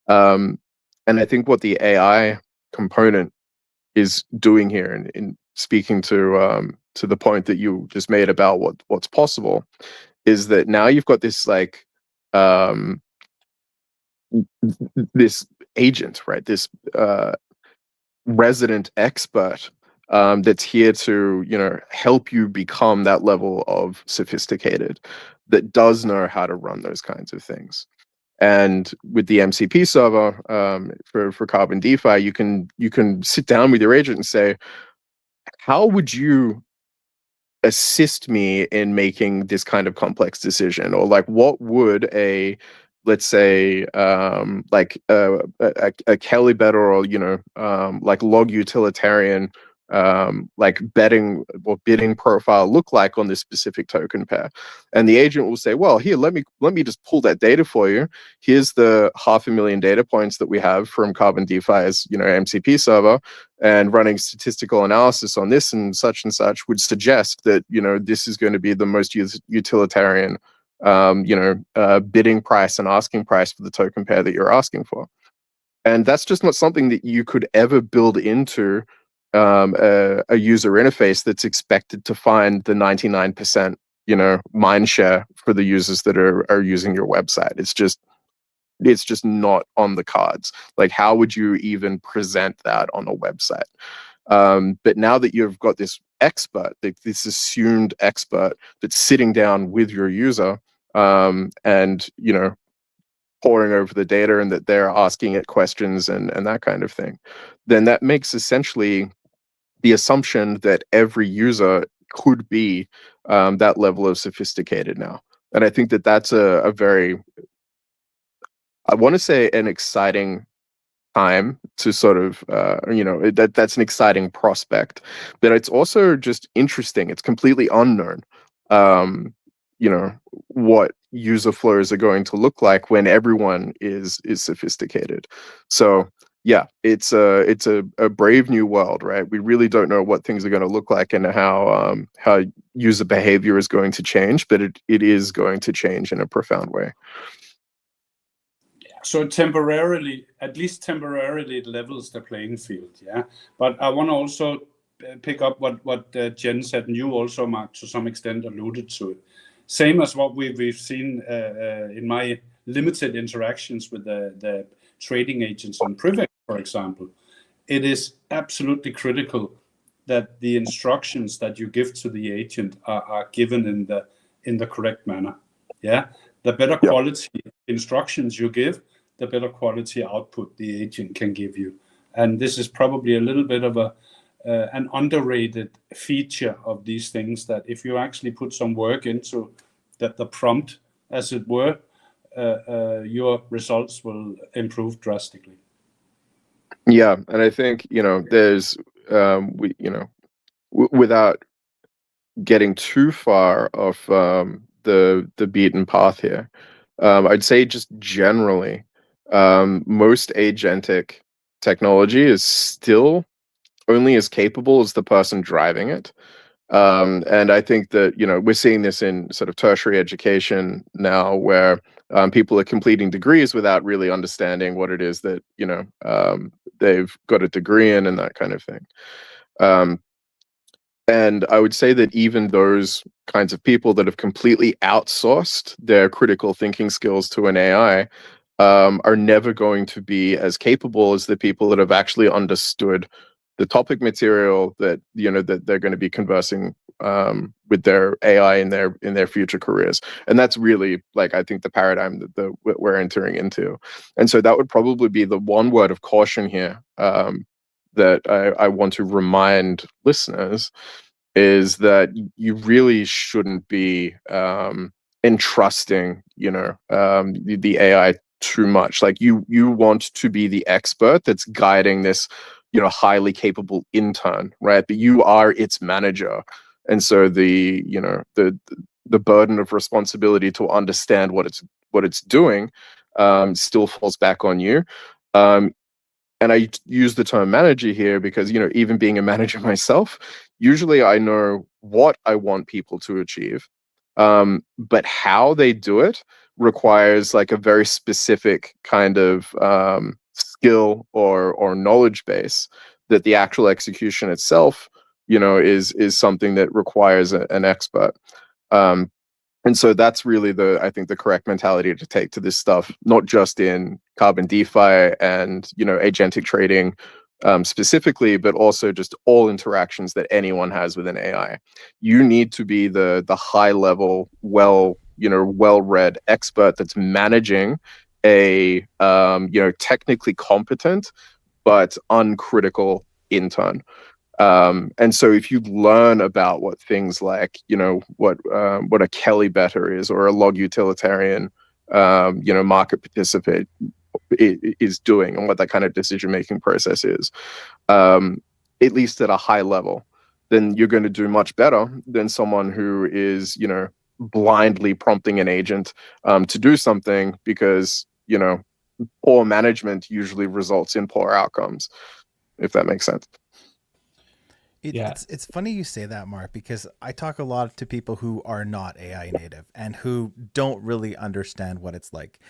And I think what the AI component is doing here, in speaking to the point that you just made about what's possible, is that now you've got this like this agent, right? This resident expert that's here to help you become that level of sophisticated, that does know how to run those kinds of things. And with the MCP server for Carbon DeFi, you can sit down with your agent and say, how would you assist me in making this kind of complex decision? Or like, what would let's say like a Kelly better, or like log utilitarian like betting or bidding profile look like on this specific token pair? And the agent will say, well, here, let me just pull that data for you. Here's the 500,000 data points that we have from Carbon DeFi's MCP server, and running statistical analysis on this and such would suggest that this is going to be the most utilitarian bidding price and asking price for the token pair that you're asking for. And that's just not something that you could ever build into a user interface that's expected to find the 99% mind share for the users that are using your website. It's just not on the cards. Like, how would you even present that on a website? But now that you've got this expert, this assumed expert that's sitting down with your user, and poring over the data, and that they're asking it questions and that kind of thing, then that makes essentially the assumption that every user could be that level of sophisticated now. And I think that that's a very, I want to say, an exciting time to sort of, that's an exciting prospect, but it's also just interesting. It's completely unknown, what user flows are going to look like when everyone is sophisticated. So yeah, it's a brave new world, right? We really don't know what things are going to look like and how user behavior is going to change, but it is going to change in a profound way. So temporarily, at least temporarily, it levels the playing field, yeah. But I want to also pick up what Jen said, and you also, Mark, to some extent alluded to it. Same as what we've seen in my limited interactions with the trading agents on Privex, for example. It is absolutely critical that the instructions that you give to the agent are given in the correct manner. Yeah, the better quality instructions you give, the better quality output the agent can give you. And this is probably a little bit of an underrated feature of these things, that if you actually put some work into the prompt, as it were, your results will improve drastically. Yeah, and I think there's without getting too far off the beaten path here. I'd say just generally, most agentic technology is still only as capable as the person driving it. And I think that, we're seeing this in sort of tertiary education now, where people are completing degrees without really understanding what it is that, they've got a degree in and that kind of thing. And I would say that even those kinds of people that have completely outsourced their critical thinking skills to an AI are never going to be as capable as the people that have actually understood the topic material that that they're going to be conversing with their AI in their future careers. And that's really, like, I think the paradigm that we're entering into. And so that would probably be the one word of caution here, that I want to remind listeners, is that you really shouldn't be entrusting the AI too much. Like, you want to be the expert that's guiding this highly capable intern, right? But you are its manager, and so the burden of responsibility to understand what it's doing still falls back on you. And I use the term manager here because, even being a manager myself, usually I know what I want people to achieve. But how they do it requires like a very specific kind of skill or knowledge base, that the actual execution itself, is something that requires an expert. And so that's really I think the correct mentality to take to this stuff, not just in carbon DeFi and, agentic trading specifically, but also just all interactions that anyone has with an AI. You need to be the high level, well-read expert that's managing a, technically competent but uncritical intern. And so if you learn about what things like, what a Kelly better is, or a log utilitarian, market participant is doing, and what that kind of decision-making process is, at least at a high level, then you're going to do much better than someone who is, blindly prompting an agent to do something, because, poor management usually results in poor outcomes, if that makes sense. It's funny you say that, Mark, because I talk a lot to people who are not AI native and who don't really understand what it's like.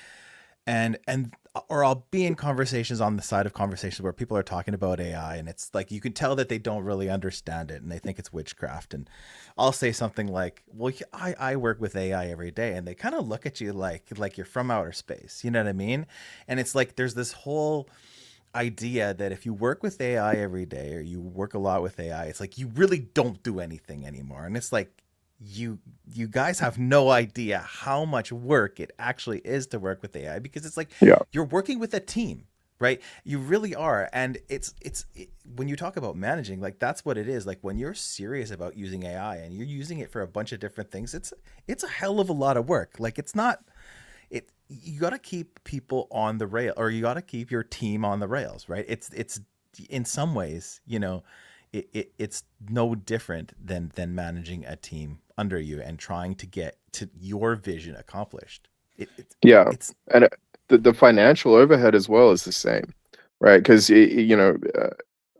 Or I'll be in conversations on the side of conversations where people are talking about AI, and it's like, you can tell that they don't really understand it and they think it's witchcraft. And I'll say something like, well, I work with AI every day, and they kind of look at you like you're from outer space. You know what I mean? And it's like, there's this whole idea that if you work with AI every day, or you work a lot with AI, it's like you really don't do anything anymore. And it's like, you guys have no idea how much work it actually is to work with AI, because it's like, you're working with a team, right? You really are. And it's when you talk about managing, like, that's what it is. Like, when you're serious about using AI and you're using it for a bunch of different things, it's a hell of a lot of work. Like, it's not, you got to keep people on the rail, or you got to keep your team on the rails, right? It's in some ways, it's no different than managing a team under you and trying to get to your vision accomplished. And the financial overhead as well is the same, right? Because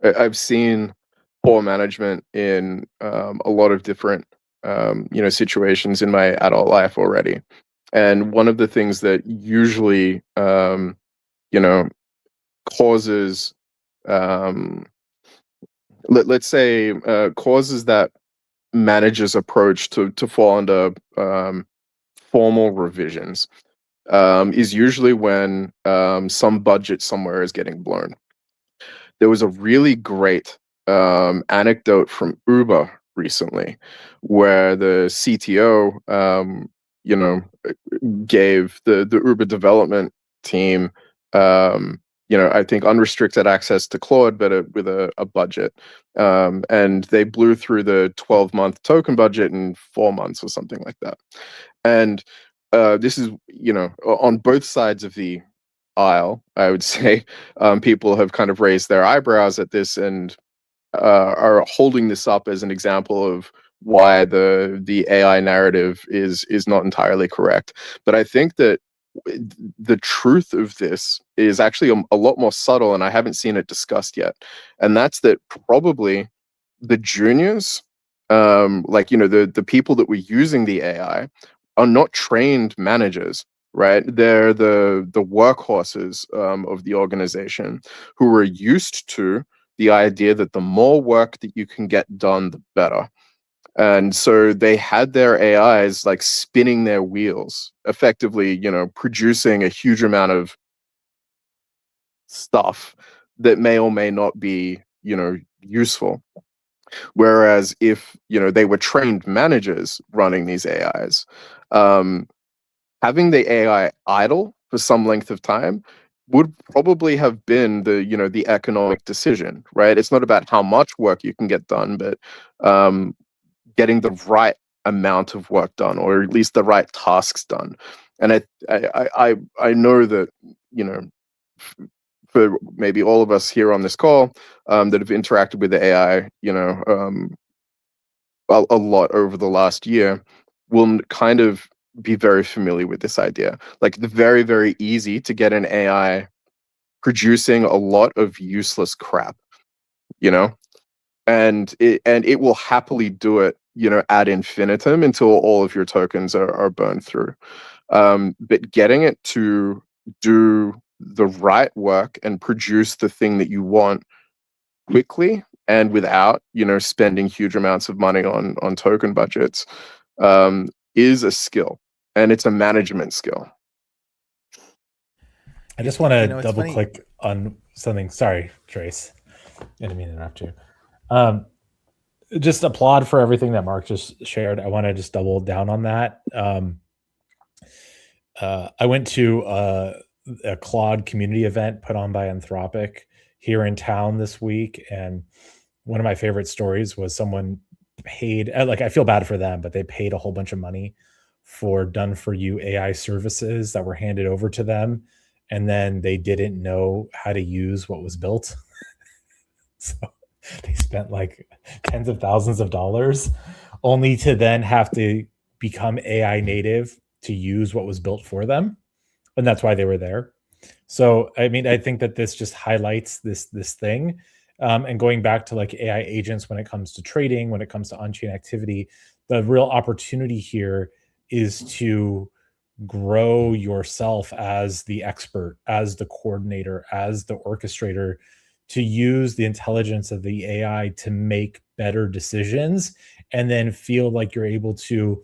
I've seen poor management in a lot of different situations in my adult life already. And one of the things that usually causes let's say causes that manager's approach to fall under formal revisions is usually when some budget somewhere is getting blown. There was a really great anecdote from Uber recently, where the CTO gave the Uber development team I think unrestricted access to Claude, but with a budget. And they blew through the 12-month token budget in 4 months or something like that. And this is, on both sides of the aisle, I would say, people have kind of raised their eyebrows at this and are holding this up as an example of why the AI narrative is not entirely correct. But I think that the truth of this is actually a lot more subtle, and I haven't seen it discussed yet. And that's that probably the juniors, like, you know, the people that were using the AI are not trained managers, right? They're the workhorses of the organization who are used to the idea that the more work that you can get done, the better. And so they had their AIs like spinning their wheels, effectively, you know, producing a huge amount of stuff that may or may not be, you know, useful. Whereas if, you know, they were trained managers running these AIs, having the AI idle for some length of time would probably have been the, you know, the economic decision, right? It's not about how much work you can get done, but getting the right amount of work done, or at least the right tasks done. And I know that, you know, for maybe all of us here on this call that have interacted with the AI, you know, a lot over the last year, will kind of be very familiar with this idea. Like, the very, very easy to get an AI producing a lot of useless crap, you know, and it will happily do it, you know, ad infinitum until all of your tokens are burned through. But getting it to do the right work and produce the thing that you want quickly and without, you know, spending huge amounts of money on token budgets, is a skill, and it's a management skill. I just want to it's double funny. click on something. Sorry, Trace. I didn't mean to interrupt you. Just applaud for everything that Mark just shared. I want to just double down on that. I went to a Claude community event put on by Anthropic here in town this week, and one of my favorite stories was someone paid, like, I feel bad for them, but they paid a whole bunch of money for done for you AI services that were handed over to them, and then they didn't know how to use what was built. So they spent like tens of thousands of dollars only to then have to become AI native to use what was built for them. And that's why they were there. So, I mean, I think that this just highlights this thing. And going back to like AI agents when it comes to trading, when it comes to on-chain activity, the real opportunity here is to grow yourself as the expert, as the coordinator, as the orchestrator, to use the intelligence of the AI to make better decisions, and then feel like you're able to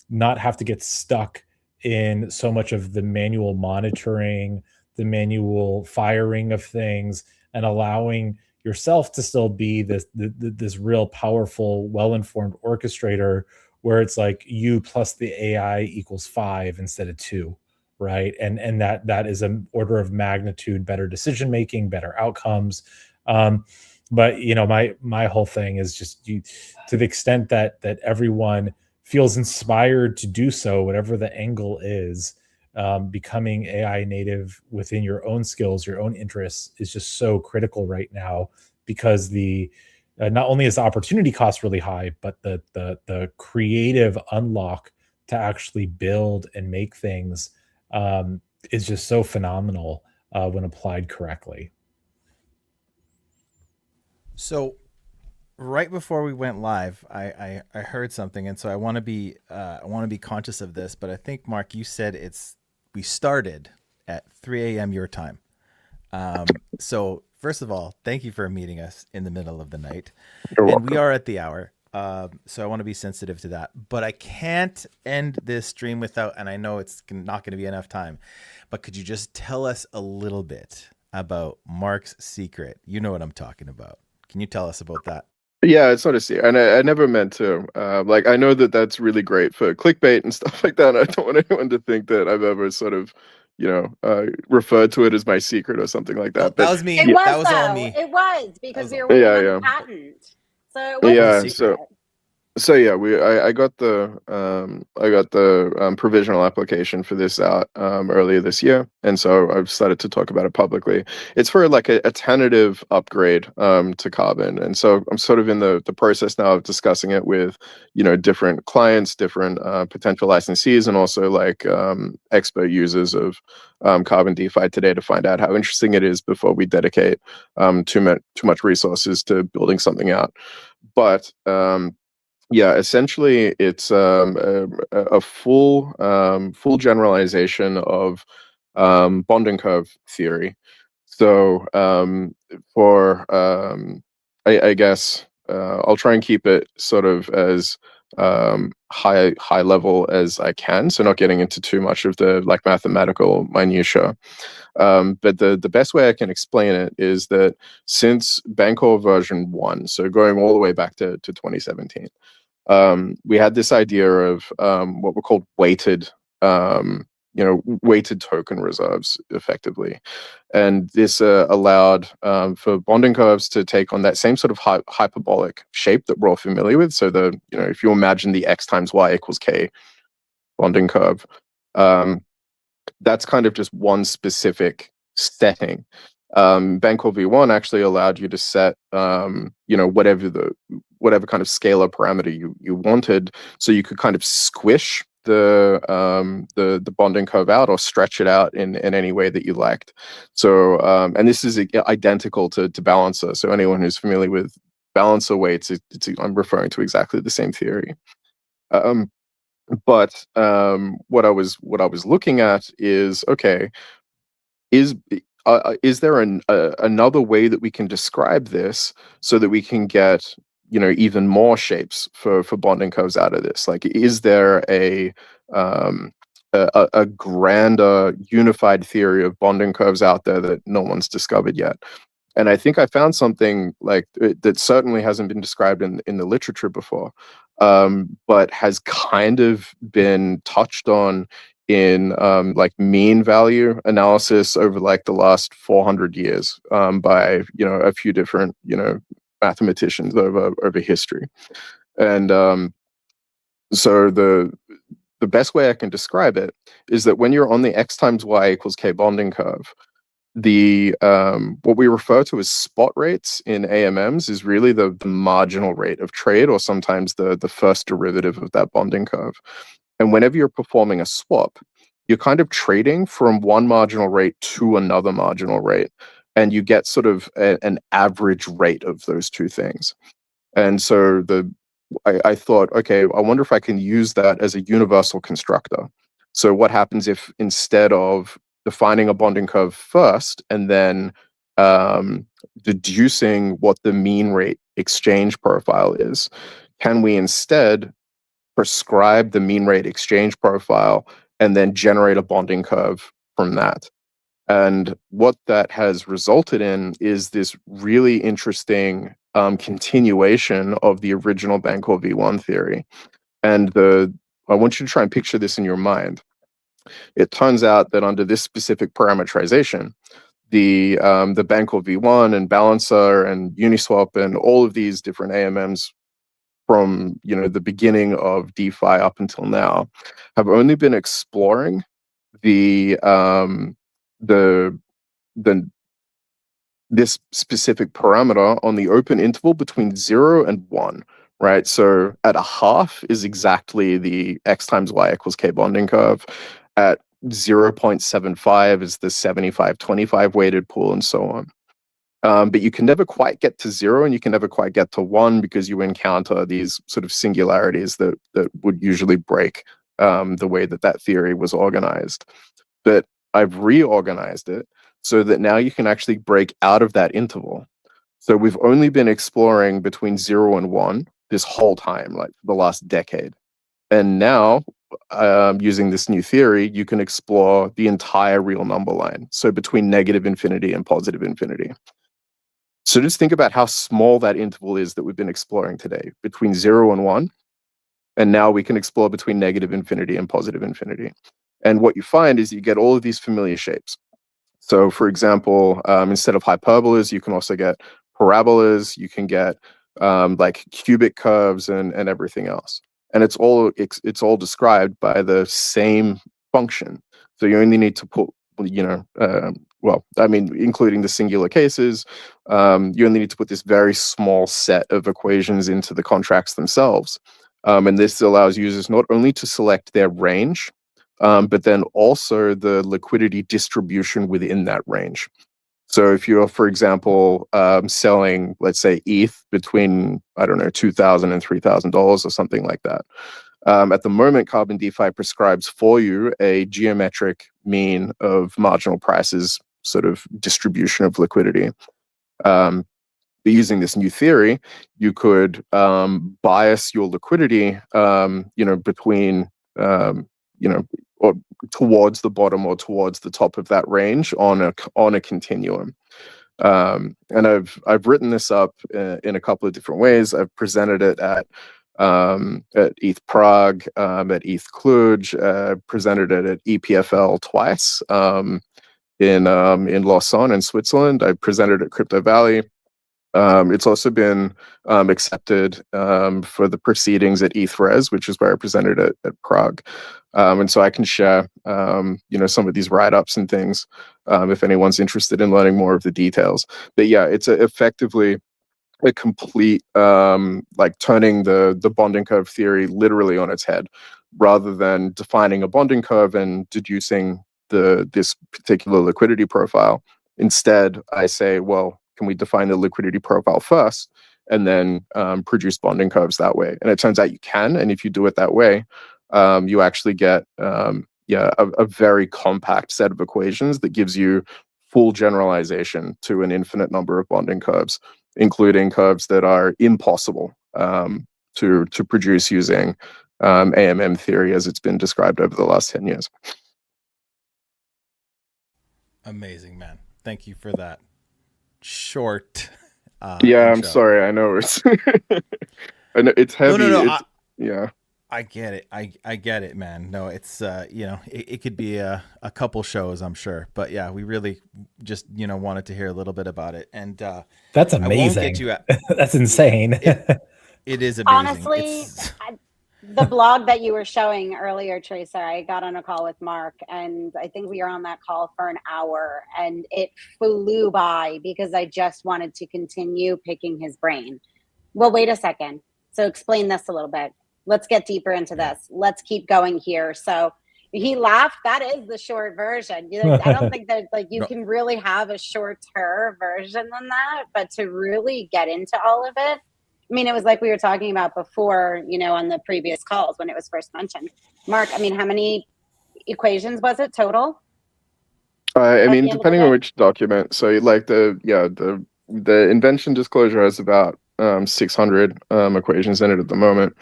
not have to get stuck in so much of the manual monitoring, the manual firing of things, and allowing yourself to still be this real powerful, well-informed orchestrator, where it's like you plus the AI equals 5 instead of 2, right? And that is an order of magnitude better decision making, better outcomes. But you know, my whole thing is just to the extent that everyone feels inspired to do so, whatever the angle is, becoming AI native within your own skills, your own interests, is just so critical right now, because the not only is the opportunity cost really high, but the creative unlock to actually build and make things is just so phenomenal when applied correctly. So right before we went live, I heard something, and so I want to be conscious of this. But I think, Mark, you said we started at 3 a.m. your time. So first of all, thank you for meeting us in the middle of the night. You're welcome. And we are at the hour. So I want to be sensitive to that. But I can't end this stream without, and I know it's not going to be enough time, but could you just tell us a little bit about Mark's secret? You know what I'm talking about. Can you tell us about that? Yeah, it's not a secret, and I never meant to. Like, I know that that's really great for clickbait and stuff like that. I don't want anyone to think that I've ever sort of, you know, referred to it as my secret or something like that. Oh, But that was me. It was, that was all though. me. It was, because That we was were waiting all- on Yeah, the patent. So it was Yeah, a secret. So yeah, I got the provisional application for this out earlier this year, and so I've started to talk about it publicly. It's for like a tentative upgrade to Carbon, and so I'm sort of in the process now of discussing it with different clients, different potential licensees, and also like expert users of Carbon DeFi today to find out how interesting it is before we dedicate too much resources to building something out. But yeah, essentially, it's a full generalization of bonding curve theory. So for I guess I'll try and keep it sort of as high level as I can, so not getting into too much of the like mathematical minutia. But the best way I can explain it is that since Bancor version 1, so going all the way back to 2017, we had this idea of what were called weighted token reserves, effectively. And this allowed for bonding curves to take on that same sort of hyperbolic shape that we're all familiar with. So if you imagine the x times y equals k bonding curve, that's kind of just one specific setting. Bancor V1 actually allowed you to set, whatever kind of scalar parameter you wanted, so you could kind of squish the bonding curve out or stretch it out in any way that you liked. So, and this is identical to Balancer. So anyone who's familiar with Balancer weights, I'm referring to exactly the same theory. But what I was looking at is, okay, is there another way that we can describe this so that we can get even more shapes for bonding curves out of this? Like, is there a grander unified theory of bonding curves out there that no one's discovered yet? And I think I found something like that certainly hasn't been described in the literature before, but has kind of been touched on in like mean value analysis over like the last 400 years by a few different mathematicians over history. And so the best way I can describe it is that when you're on the x times y equals k bonding curve, the what we refer to as spot rates in AMMs is really the marginal rate of trade, or sometimes the first derivative of that bonding curve. And whenever you're performing a swap, you're kind of trading from one marginal rate to another marginal rate, and you get sort of an average rate of those two things. And so I thought, okay, I wonder if I can use that as a universal constructor. So what happens if instead of defining a bonding curve first and then deducing what the mean rate exchange profile is, can we instead prescribe the mean rate exchange profile and then generate a bonding curve from that? And what that has resulted in is this really interesting continuation of the original Bancor V1 theory. And I want you to try and picture this in your mind. It turns out that under this specific parameterization, the Bancor V1 and Balancer and Uniswap and all of these different AMMs from the beginning of DeFi up until now have only been exploring the this specific parameter on the open interval between 0 and 1, right? So at a half is exactly the x times y equals k bonding curve. At 0.75 is the 75-25 weighted pool, and so on. But you can never quite get to 0 and you can never quite get to 1 because you encounter these sort of singularities that would usually break the way that theory was organized. But I've reorganized it so that now you can actually break out of that interval. So we've only been exploring between 0 and 1 this whole time, like the last decade. And now, using this new theory, you can explore the entire real number line. So between negative infinity and positive infinity. So just think about how small that interval is that we've been exploring today, between 0 and 1. And now we can explore between negative infinity and positive infinity. And what you find is you get all of these familiar shapes. So for example, instead of hyperbolas, you can also get parabolas. You can get like cubic curves and everything else. And it's all described by the same function. So you only need to put, well, I mean, including the singular cases, you only need to put this very small set of equations into the contracts themselves. And this allows users not only to select their range, but then also the liquidity distribution within that range. So if you're, for example, selling, let's say, ETH between, I don't know, $2,000 and $3,000 or something like that. At the moment, Carbon DeFi prescribes for you a geometric mean of marginal prices, sort of distribution of liquidity. But using this new theory, you could bias your liquidity, between, or towards the bottom or towards the top of that range on a continuum. And I've written this up in a couple of different ways. I've presented it at ETH Prague, at ETH Cluj, presented it at EPFL twice, in Lausanne in Switzerland. I presented at Crypto Valley. It's also been accepted for the proceedings at ETHRES, which is where I presented at Prague. And so I can share, some of these write-ups and things if anyone's interested in learning more of the details. But yeah, it's effectively a complete, like turning the bonding curve theory literally on its head, rather than defining a bonding curve and deducing this particular liquidity profile. Instead, I say, well, can we define the liquidity profile first and then produce bonding curves that way? And it turns out you can. And if you do it that way, you actually get a very compact set of equations that gives you full generalization to an infinite number of bonding curves, including curves that are impossible to produce using AMM theory as it's been described over the last 10 years. Amazing, man. Thank you for that short yeah, intro. I'm sorry. I know it's I know it's heavy. No. Yeah. I get it. I get it, man. No, it's it could be a couple shows, I'm sure. But yeah, we really just wanted to hear a little bit about it. And that's amazing. I won't get you that's insane. It is amazing. Honestly, the blog that you were showing earlier, Tracer, I got on a call with Mark, and I think we were on that call for an hour, and it flew by because I just wanted to continue picking his brain. Well, wait a second. So explain this a little bit. Let's get deeper into this. Let's keep going here. So he laughed. That is the short version. I don't think that you can really have a shorter version than that, but to really get into all of it, I mean, it was like we were talking about before, on the previous calls when it was first mentioned. Mark, I mean, how many equations was it total? I mean, depending on which document. So like the invention disclosure has about 600 equations in it at the moment.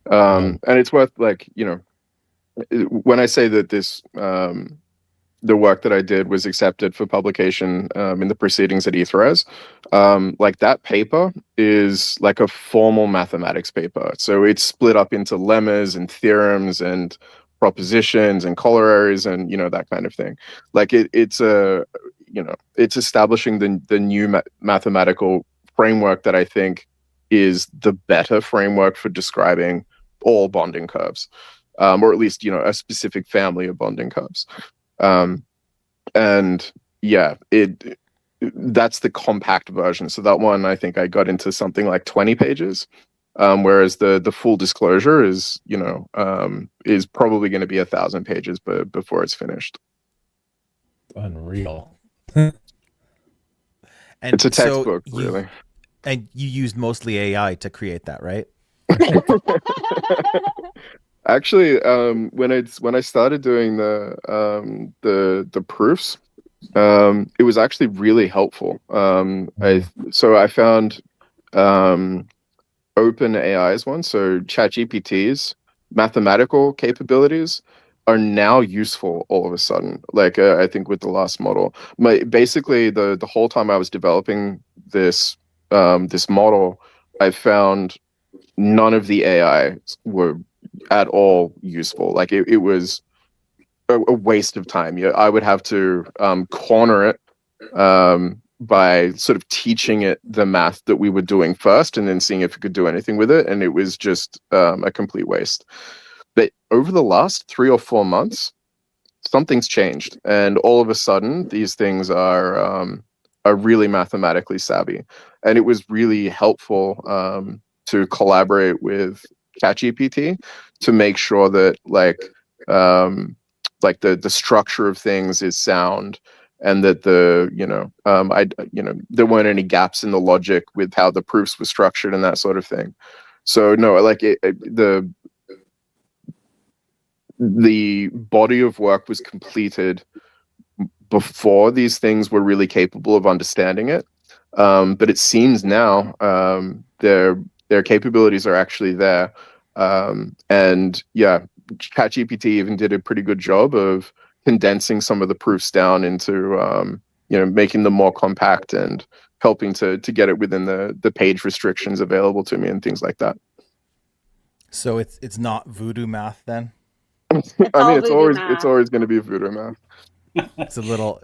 And it's worth when I say that this the work that I did was accepted for publication in the proceedings at ETHRES, like that paper is like a formal mathematics paper. So it's split up into lemmas and theorems and propositions and corollaries and that kind of thing. Like it's establishing the new mathematical framework that I think is the better framework for describing all bonding curves, or at least a specific family of bonding curves. And yeah, that's the compact version. So that one, I think I got into something like 20 pages, whereas the full disclosure is probably going to be 1,000 pages before it's finished. Unreal. And it's a textbook, really. And you used mostly AI to create that, right? Actually, when I started doing the proofs, it was actually really helpful. I found OpenAI's one, so ChatGPT's mathematical capabilities are now useful all of a sudden. Like I think with the last model, basically the whole time I was developing this model, I found none of the AI were at all useful. Like it was a waste of time. I would have to corner it by sort of teaching it the math that we were doing first and then seeing if it could do anything with it. And it was just a complete waste. But over the last 3 or 4 months, something's changed. And all of a sudden, these things are really mathematically savvy. And it was really helpful to collaborate with ChatGPT to make sure that the structure of things is sound, and that there weren't any gaps in the logic with how the proofs were structured and that sort of thing. So no, the body of work was completed before these things were really capable of understanding it. But it seems now their capabilities are actually there. And yeah, ChatGPT even did a pretty good job of condensing some of the proofs down into making them more compact and helping to get it within the page restrictions available to me and things like that. So it's not voodoo math then? I mean, it's always going to be voodoo math. It's a little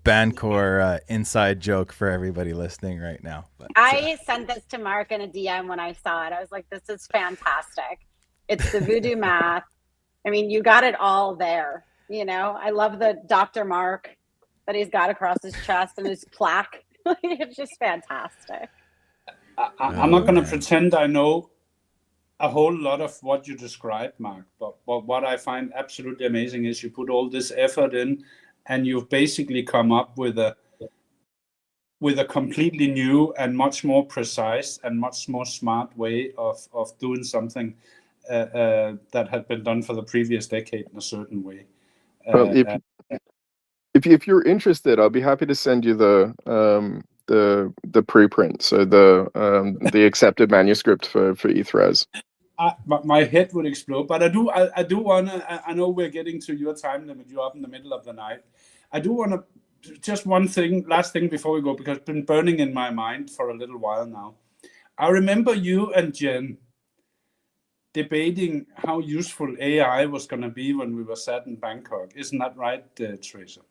Bancor inside joke for everybody listening right now. But, I sent this to Mark in a DM when I saw it. I was like, this is fantastic. It's the voodoo math. I mean, you got it all there. I love the Dr. Mark that he's got across his chest and his plaque. It's just fantastic. I'm not going to pretend I know a whole lot of what you described, Mark, but what I find absolutely amazing is you put all this effort in, and you've basically come up with a completely new and much more precise and much more smart way of doing something that had been done for the previous decade in a certain way. Well, if you're interested, I'll be happy to send you the preprint, so the accepted manuscript for eThres. My head would explode, but I do want to. I know we're getting to your time limit. You're up in the middle of the night. I do want to just last thing before we go, because it's been burning in my mind for a little while now. I remember you and Jen debating how useful AI was going to be when we were sat in Bangkok. Isn't that right, Teresa?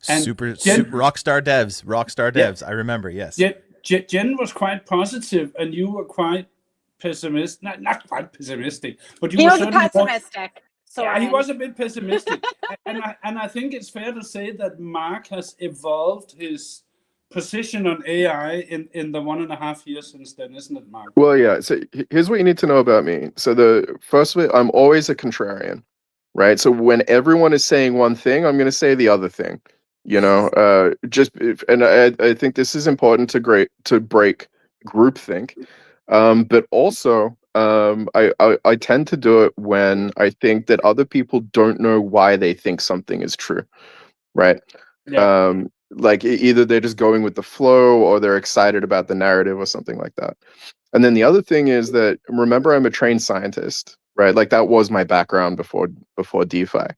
Super rockstar devs. I remember, yes. Jen was quite positive, and you were quite pessimistic. Not quite pessimistic, but he was pessimistic. Yeah, he was a bit pessimistic. and I think it's fair to say that Mark has evolved his position on AI in the 1.5 years since then, isn't it, Mark? Well, yeah. So here's what you need to know about me. So firstly, I'm always a contrarian, right? So when everyone is saying one thing, I'm going to say the other thing. I think this is important to break groupthink, but also I tend to do it when I think that other people don't know why they think something is true, right? Yeah. Either they're just going with the flow, or they're excited about the narrative or something like that. And then the other thing is that, remember, I'm a trained scientist, right? Like, that was my background before DeFi.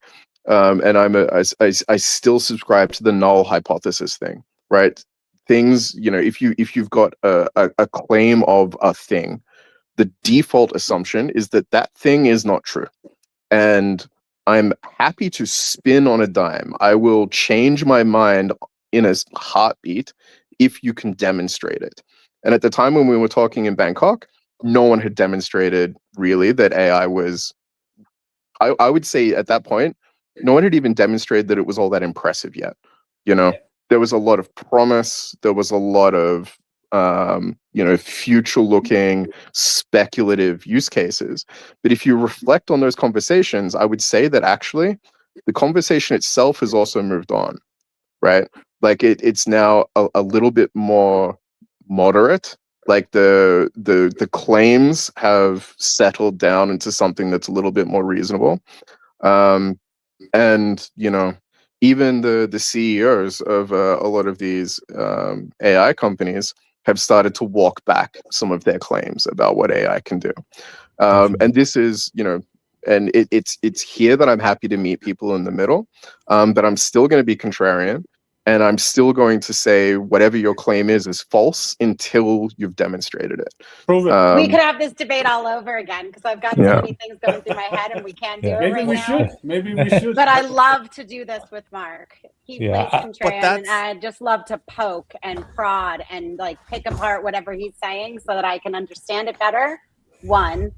And I still subscribe to the null hypothesis thing, right? Things, if you've got a claim of a thing, the default assumption is that thing is not true. And I'm happy to spin on a dime. I will change my mind in a heartbeat if you can demonstrate it. And at the time when we were talking in Bangkok, no one had demonstrated really that AI was, I would say at that point, no one had even demonstrated that it was all that impressive yet. There was a lot of promise. There was a lot of, future-looking, speculative use cases. But if you reflect on those conversations, I would say that actually the conversation itself has also moved on, right? Like it's now a little bit more moderate. Like the claims have settled down into something that's a little bit more reasonable. And even the CEOs of a lot of these AI companies have started to walk back some of their claims about what AI can do. And this is, and it's here that I'm happy to meet people in the middle. But I'm still going to be contrarian. And I'm still going to say whatever your claim is false until you've demonstrated it. Prove it. We could have this debate all over again because I've got so many things going through my head and we can't do it Maybe right we now. should. Maybe we should. But I love to do this with Mark. He plays contrarian, that's- and I just love to poke and prod and like pick apart whatever he's saying so that I can understand it better. One,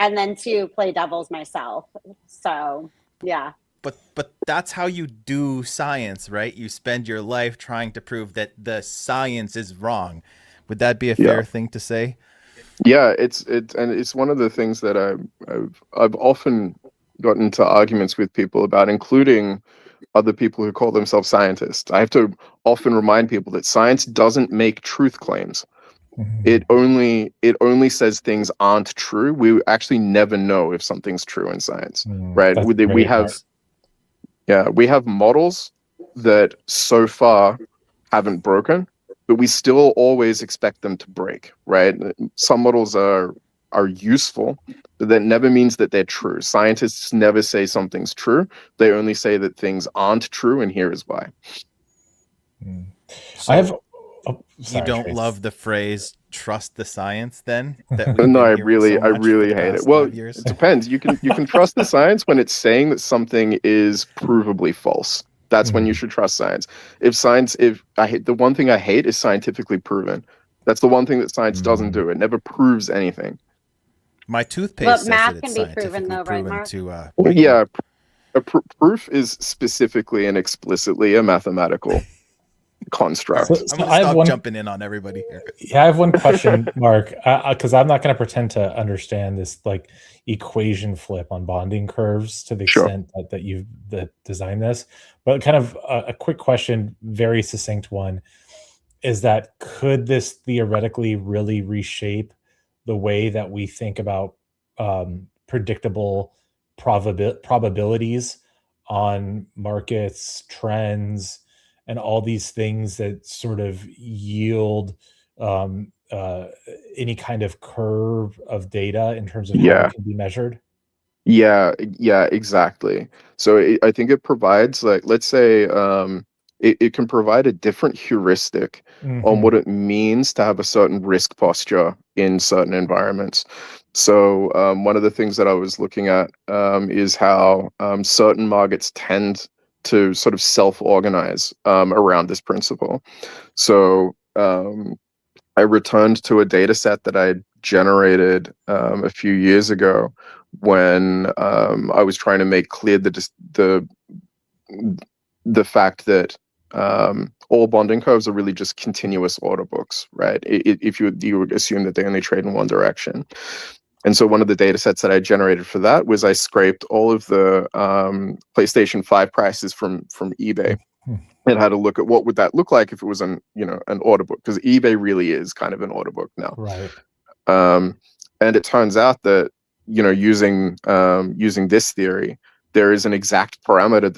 and then two, play devils myself. So yeah. But that's how you do science, right? You spend your life trying to prove that the science is wrong. Would that be a fair thing to say? Yeah, it's one of the things that I've often gotten into arguments with people about, including other people who call themselves scientists. I have to often remind people that science doesn't make truth claims. It only says things aren't true. We actually never know if something's true in science, right? We have models that so far haven't broken, but we still always expect them to break, right? Some models are useful, but that never means that they're true. Scientists never say something's true. They only say that things aren't true, and here is why. So you don't love the phrase "trust the science," then? No, I really hate it. Well, it depends. You can trust the science when it's saying that something is provably false. That's when you should trust science. The one thing I hate is scientifically proven. That's the one thing that science doesn't do. It never proves anything. My toothpaste says math that can it's be proven, though, right, Mark? Proof is specifically and explicitly a mathematical construct. I'm gonna stop jumping in on everybody here. Yeah, I have one question, Mark, because I'm not going to pretend to understand this like equation flip on bonding curves to the extent that you've designed this. But kind of a quick question, very succinct one, is that could this theoretically really reshape the way that we think about predictable probabilities on markets, trends, and all these things that sort of yield any kind of curve of data in terms of how it can be measured? Yeah, exactly. So I think it provides, like, let's say it can provide a different heuristic on what it means to have a certain risk posture in certain environments. So one of the things that I was looking at is how certain markets tend to sort of self-organize around this principle. So I returned to a data set that I generated a few years ago when I was trying to make clear the fact that all bonding curves are really just continuous order books, right? If you would assume that they only trade in one direction. And so one of the data sets that I generated for that was I scraped all of the PlayStation 5 prices from eBay and had a look at what would that look like if it was an order book, because eBay really is kind of an order book now. Right. And it turns out that using this theory, there is an exact parameter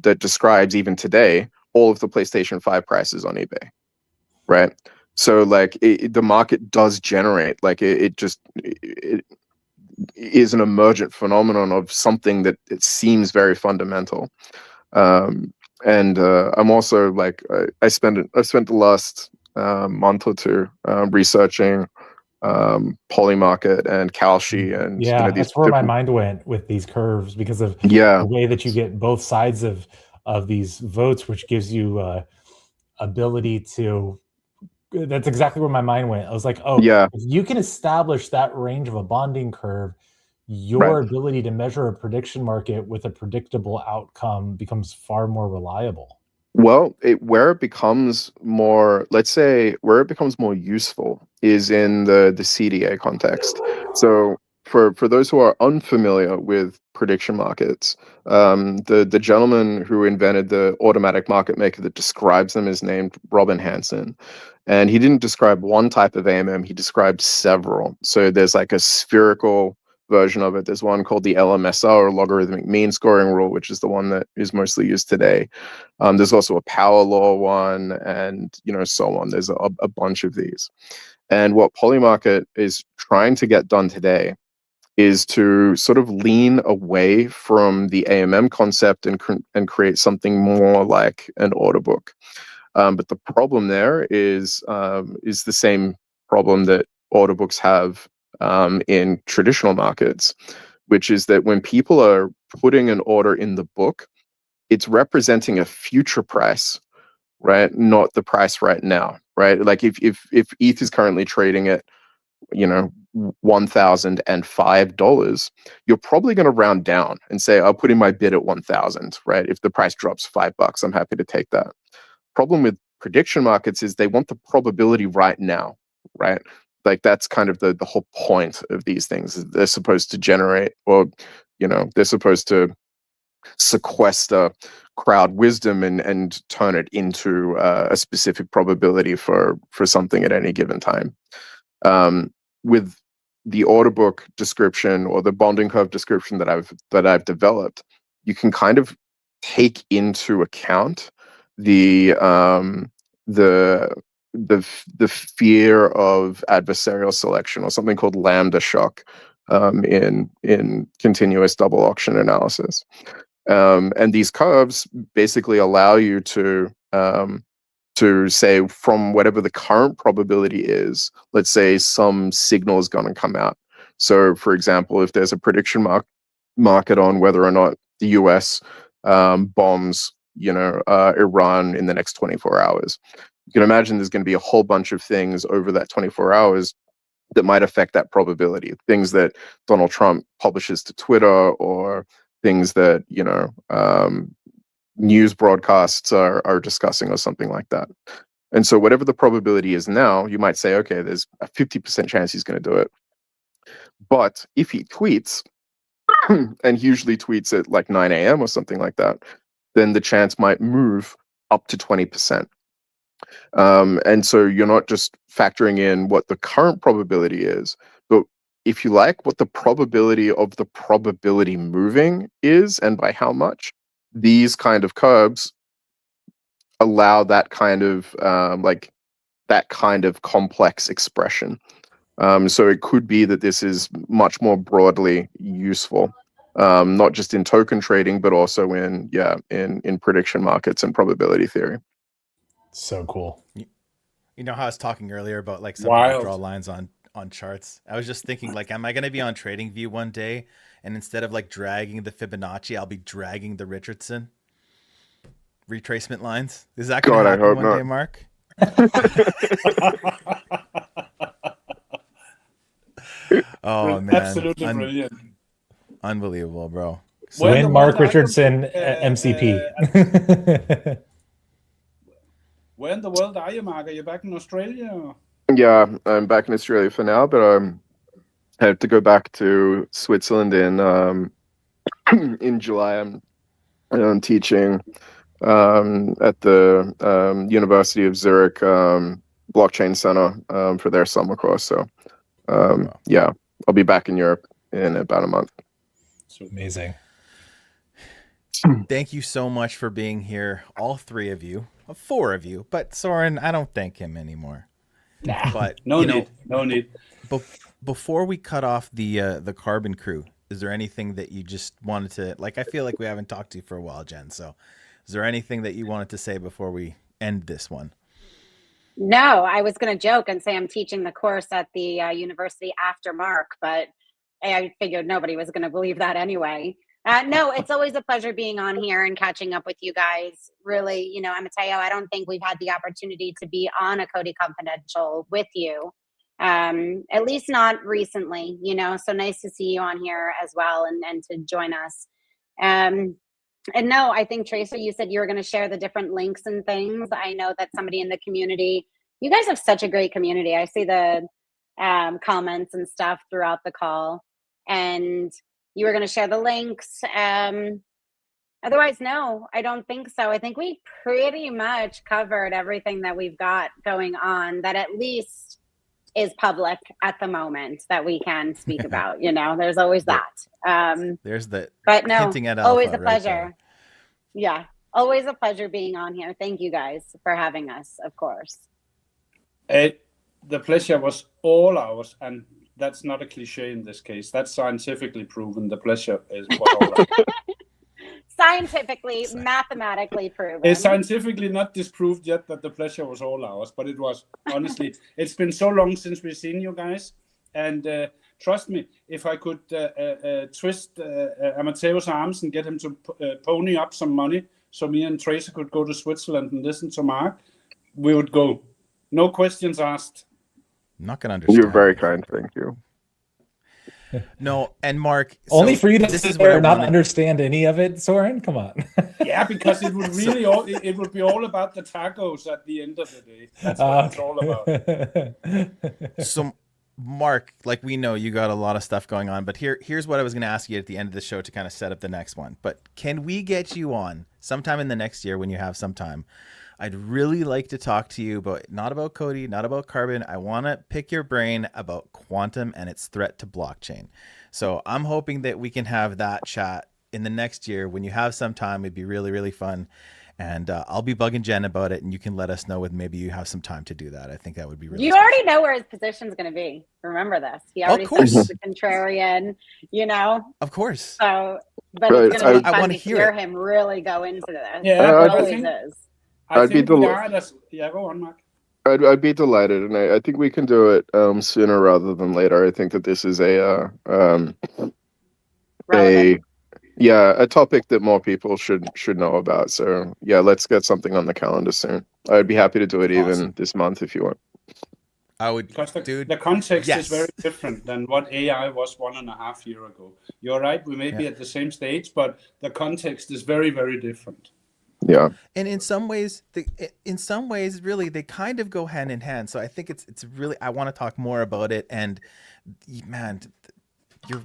that describes even today all of the PlayStation 5 prices on eBay, right? So like the market does generate, like it is an emergent phenomenon of something that it seems very fundamental. And I'm also like I've spent the last month or two researching Polymarket and Kalshi, and that's where my mind went with these curves, because of the way that you get both sides of these votes, which gives you ability to. That's exactly where my mind went. I was like, if you can establish that range of a bonding curve, your ability to measure a prediction market with a predictable outcome becomes far more reliable. Well, where it becomes more useful is in the CDA context. So for those who are unfamiliar with prediction markets, the gentleman who invented the automatic market maker that describes them is named Robin Hanson. And he didn't describe one type of AMM, he described several. So there's like a spherical version of it. There's one called the LMSR, or logarithmic mean scoring rule, which is the one that is mostly used today. There's also a power law one, and so on. There's a bunch of these. And what Polymarket is trying to get done today is to sort of lean away from the AMM concept and create something more like an order book. But the problem there is the same problem that order books have in traditional markets, which is that when people are putting an order in the book, it's representing a future price, right? Not the price right now, right? Like if ETH is currently trading at, you know, $1,005, you're probably going to round down and say, I'll put in my bid at 1,000, right? If the price drops $5, I'm happy to take that. Problem with prediction markets is they want the probability right now, right? Like that's kind of the whole point of these things. They're supposed to generate, or, you know, they're supposed to sequester crowd wisdom and turn it into a specific probability for something at any given time. With the order book description or the bonding curve description that I've developed, you can kind of take into account the fear of adversarial selection, or something called lambda shock, in continuous double auction analysis. And these curves basically allow you to say, from whatever the current probability is, let's say some signal is going to come out. So, for example, if there's a prediction market on whether or not the US bombs, Iran in the next 24 hours, you can imagine there's going to be a whole bunch of things over that 24 hours that might affect that probability. Things that Donald Trump publishes to Twitter, or things that, news broadcasts are discussing, or something like that. And so whatever the probability is now, you might say, okay, there's a 50% chance he's going to do it. But if he tweets, and he usually tweets at like 9 a.m. or something like that, then the chance might move up to 20%. And so you're not just factoring in what the current probability is, but if you like, what the probability of the probability moving is, and by how much. These kind of curves allow that kind of complex expression. So it could be that this is much more broadly useful, not just in token trading, but also in prediction markets and probability theory. So cool. You know how I was talking earlier about like some Wild. people draw lines on charts? I was just thinking, like, am I going to be on TradingView one day, and instead of like dragging the Fibonacci, I'll be dragging the Richardson retracement lines? Is that going to happen one day, Mark? Oh man, absolutely brilliant. Unbelievable, bro. When Mark Richardson MCP. Where in the world are you, Mark? Are you back in Australia? Yeah, I'm back in Australia for now, but I have to go back to Switzerland in July. I'm teaching at the University of Zurich Blockchain Center for their summer course. So yeah, I'll be back in Europe in about a month. Amazing. Thank you so much for being here, all three of you. 4 of you, but Soeren, I don't thank him anymore. Nah, but no need. Before we cut off the Carbon Crew, is there anything that you just wanted to, like, I feel like we haven't talked to you for a while, Jen, so is there anything that you wanted to say before we end this one? No, I was going to joke and say I'm teaching the course at the university after Mark, but I figured nobody was going to believe that anyway. No, it's always a pleasure being on here and catching up with you guys. Really, Amateo, I don't think we've had the opportunity to be on a COTI Confidential with you, at least not recently, so nice to see you on here as well and to join us. And no, I think, Tracer, you said you were going to share the different links and things. I know that somebody in the community, you guys have such a great community. I see the comments and stuff throughout the call, and you were going to share the links. Otherwise, no, I don't think so. I think we pretty much covered everything that we've got going on that at least is public at the moment that we can speak about. There's always that. There's the but no, hinting at always alpha a pleasure. right. Yeah, always a pleasure being on here. Thank you guys for having us, of course. The pleasure was all ours, and that's not a cliche in this case. That's scientifically proven. The pleasure was all ours. Scientifically, mathematically proven. It's scientifically not disproved yet that the pleasure was all ours, but it was. Honestly, it's been so long since we've seen you guys, and trust me, if I could twist Amateo's arms and get him to pony up some money so me and Tracer could go to Switzerland and listen to Mark, we would go. No questions asked. I'm not gonna understand. You're very kind. Thank you. No, and Mark, Only for you to this sit is what there I and not wanted. understand any of it, Soeren. Come on. Yeah, because it would really it would be all about the tacos at the end of the day. That's what it's all about. So, Mark, like we know you got a lot of stuff going on, but here's what I was going to ask you at the end of the show to kind of set up the next one. But can we get you on sometime in the next year when you have some time? I'd really like to talk to you about, not about COTI, not about carbon. I want to pick your brain about quantum and its threat to blockchain. So I'm hoping that we can have that chat in the next year when you have some time. It'd be really, really fun. And I'll be bugging Jen about it, and you can let us know when maybe you have some time to do that. I think that would be really You special. already know where his position's going to be. Remember this. He already said course. he's a contrarian, you know? Of course. So, but Right, it's going to be I fun wanna to hear hear it. him really go into this. Yeah, it but I always think- is. I I'd be think we deli- are. Yeah, go on, Mark. I'd be delighted, and I think we can do it sooner rather than later. I think that this is a Relevant. topic that more people should know about. So yeah, let's get something on the calendar soon. I'd be happy to do it even Awesome. this month if you want. I would, Because dude. the context yes. is very different than what AI was 1.5 years ago. You're right, we may be at the same stage, but the context is very, very different. Yeah. And in some ways, really, they kind of go hand in hand. So I think it's really, I want to talk more about it. And man, you're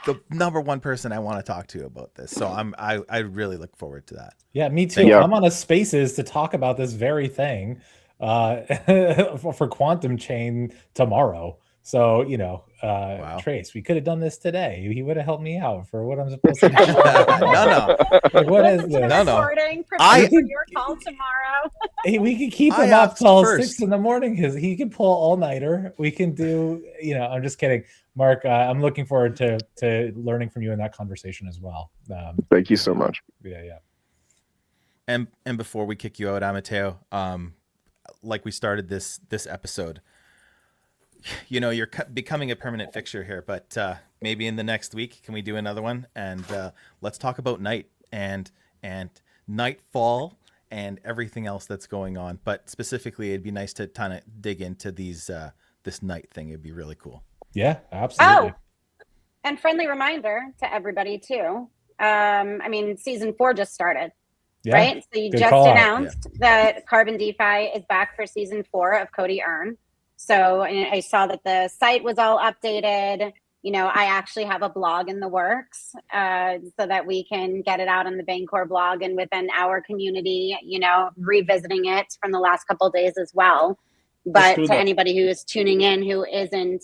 the number one person I want to talk to about this. So I really look forward to that. Yeah, me too. Yeah. I'm on a Spaces to talk about this very thing for quantum chain tomorrow. So, Wow. Trace, we could have done this today. He would have helped me out for what I'm supposed to do. No. Like, what is Listen to the this? No. recording. I- Prepare for your call tomorrow. Hey, we could keep I him up asked till first. 6 a.m. because he can pull all-nighter. We can do, I'm just kidding. Mark, I'm looking forward to learning from you in that conversation as well. Thank you so much. Yeah. And before we kick you out, Amateo, like we started this episode, you're becoming a permanent fixture here, but maybe in the next week, can we do another one? And let's talk about night and nightfall and everything else that's going on. But specifically, it'd be nice to kind of dig into this night thing. It'd be really cool. Yeah, absolutely. Oh, and friendly reminder to everybody too. Season 4 just started, Yeah. right? So you Good just call out. announced that Carbon DeFi is back for season 4 of COTI Earn. So and I saw that the site was all updated. I actually have a blog in the works so that we can get it out on the Bancor blog and within our community, revisiting it from the last couple of days as well. But do to that. anybody who is tuning in who isn't,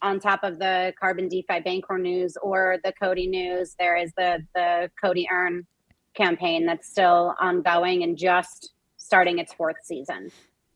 on top of the Carbon DeFi Bancor news or the COTI news, there is the COTI Earn campaign that's still ongoing and just starting its 4th season.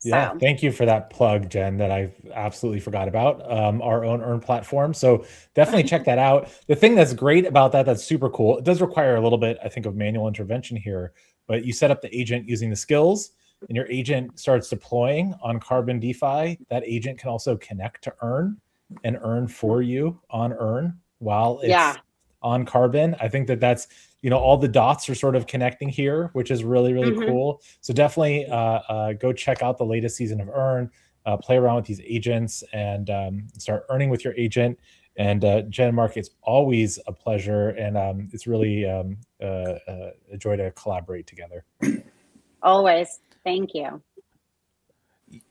Yeah, So. thank you for that plug, Jen, that I absolutely forgot about, our own Earn platform. So definitely check that out. The thing that's great about that's super cool. It does require a little bit, I think, of manual intervention here, but you set up the agent using the skills and your agent starts deploying on Carbon DeFi. That agent can also connect to Earn and earn for you on Earn while it's on Carbon. I think that's, all the dots are sort of connecting here, which is really, really cool. So definitely go check out the latest season of Earn, play around with these agents and start earning with your agent. And Jen and Mark, it's always a pleasure. And it's really a joy to collaborate together. Always. Thank you.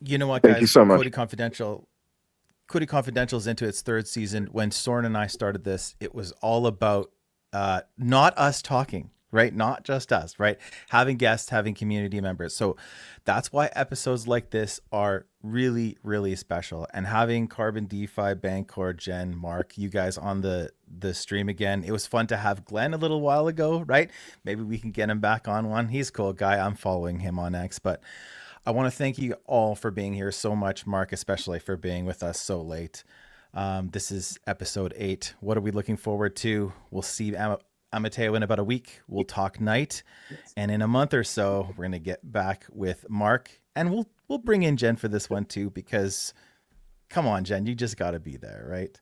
You know what, Thank guys? you so much. COTI Confidential is into its 3rd season. When Soeren and I started this, it was all about not us talking, right? Not just us, right? Having guests, having community members. So that's why episodes like this are really, really special. And having Carbon DeFi, Bancor, Jen, Mark, you guys on the stream again. It was fun to have Glenn a little while ago, right? Maybe we can get him back on one. He's a cool guy. I'm following him on X, but I want to thank you all for being here so much. Mark, especially for being with us so late. This is episode 8. What are we looking forward to? We'll see Amateo in about a week. We'll talk night. And in a month or so, we're going to get back with Mark. And we'll bring in Jen for this one too, because come on, Jen, you just got to be there, right?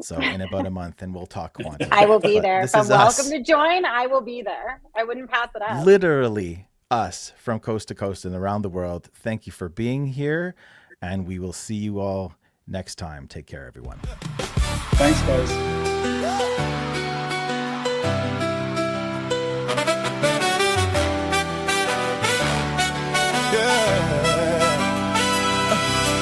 So in about a month, and we'll talk quantum. I will be there. This If I'm is welcome us. to join, I will be there. I wouldn't pass it up. Literally us from coast to coast and around the world. Thank you for being here, and we will see you all next time. Take care, everyone. Thanks, guys.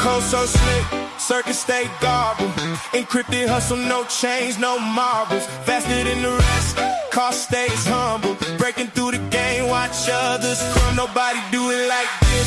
Cold so slick, circus stay garble. Encrypted hustle, no chains, no marbles. Faster than the rest, cost stays humble. Breaking through the game, watch others crumb. Nobody do it like this.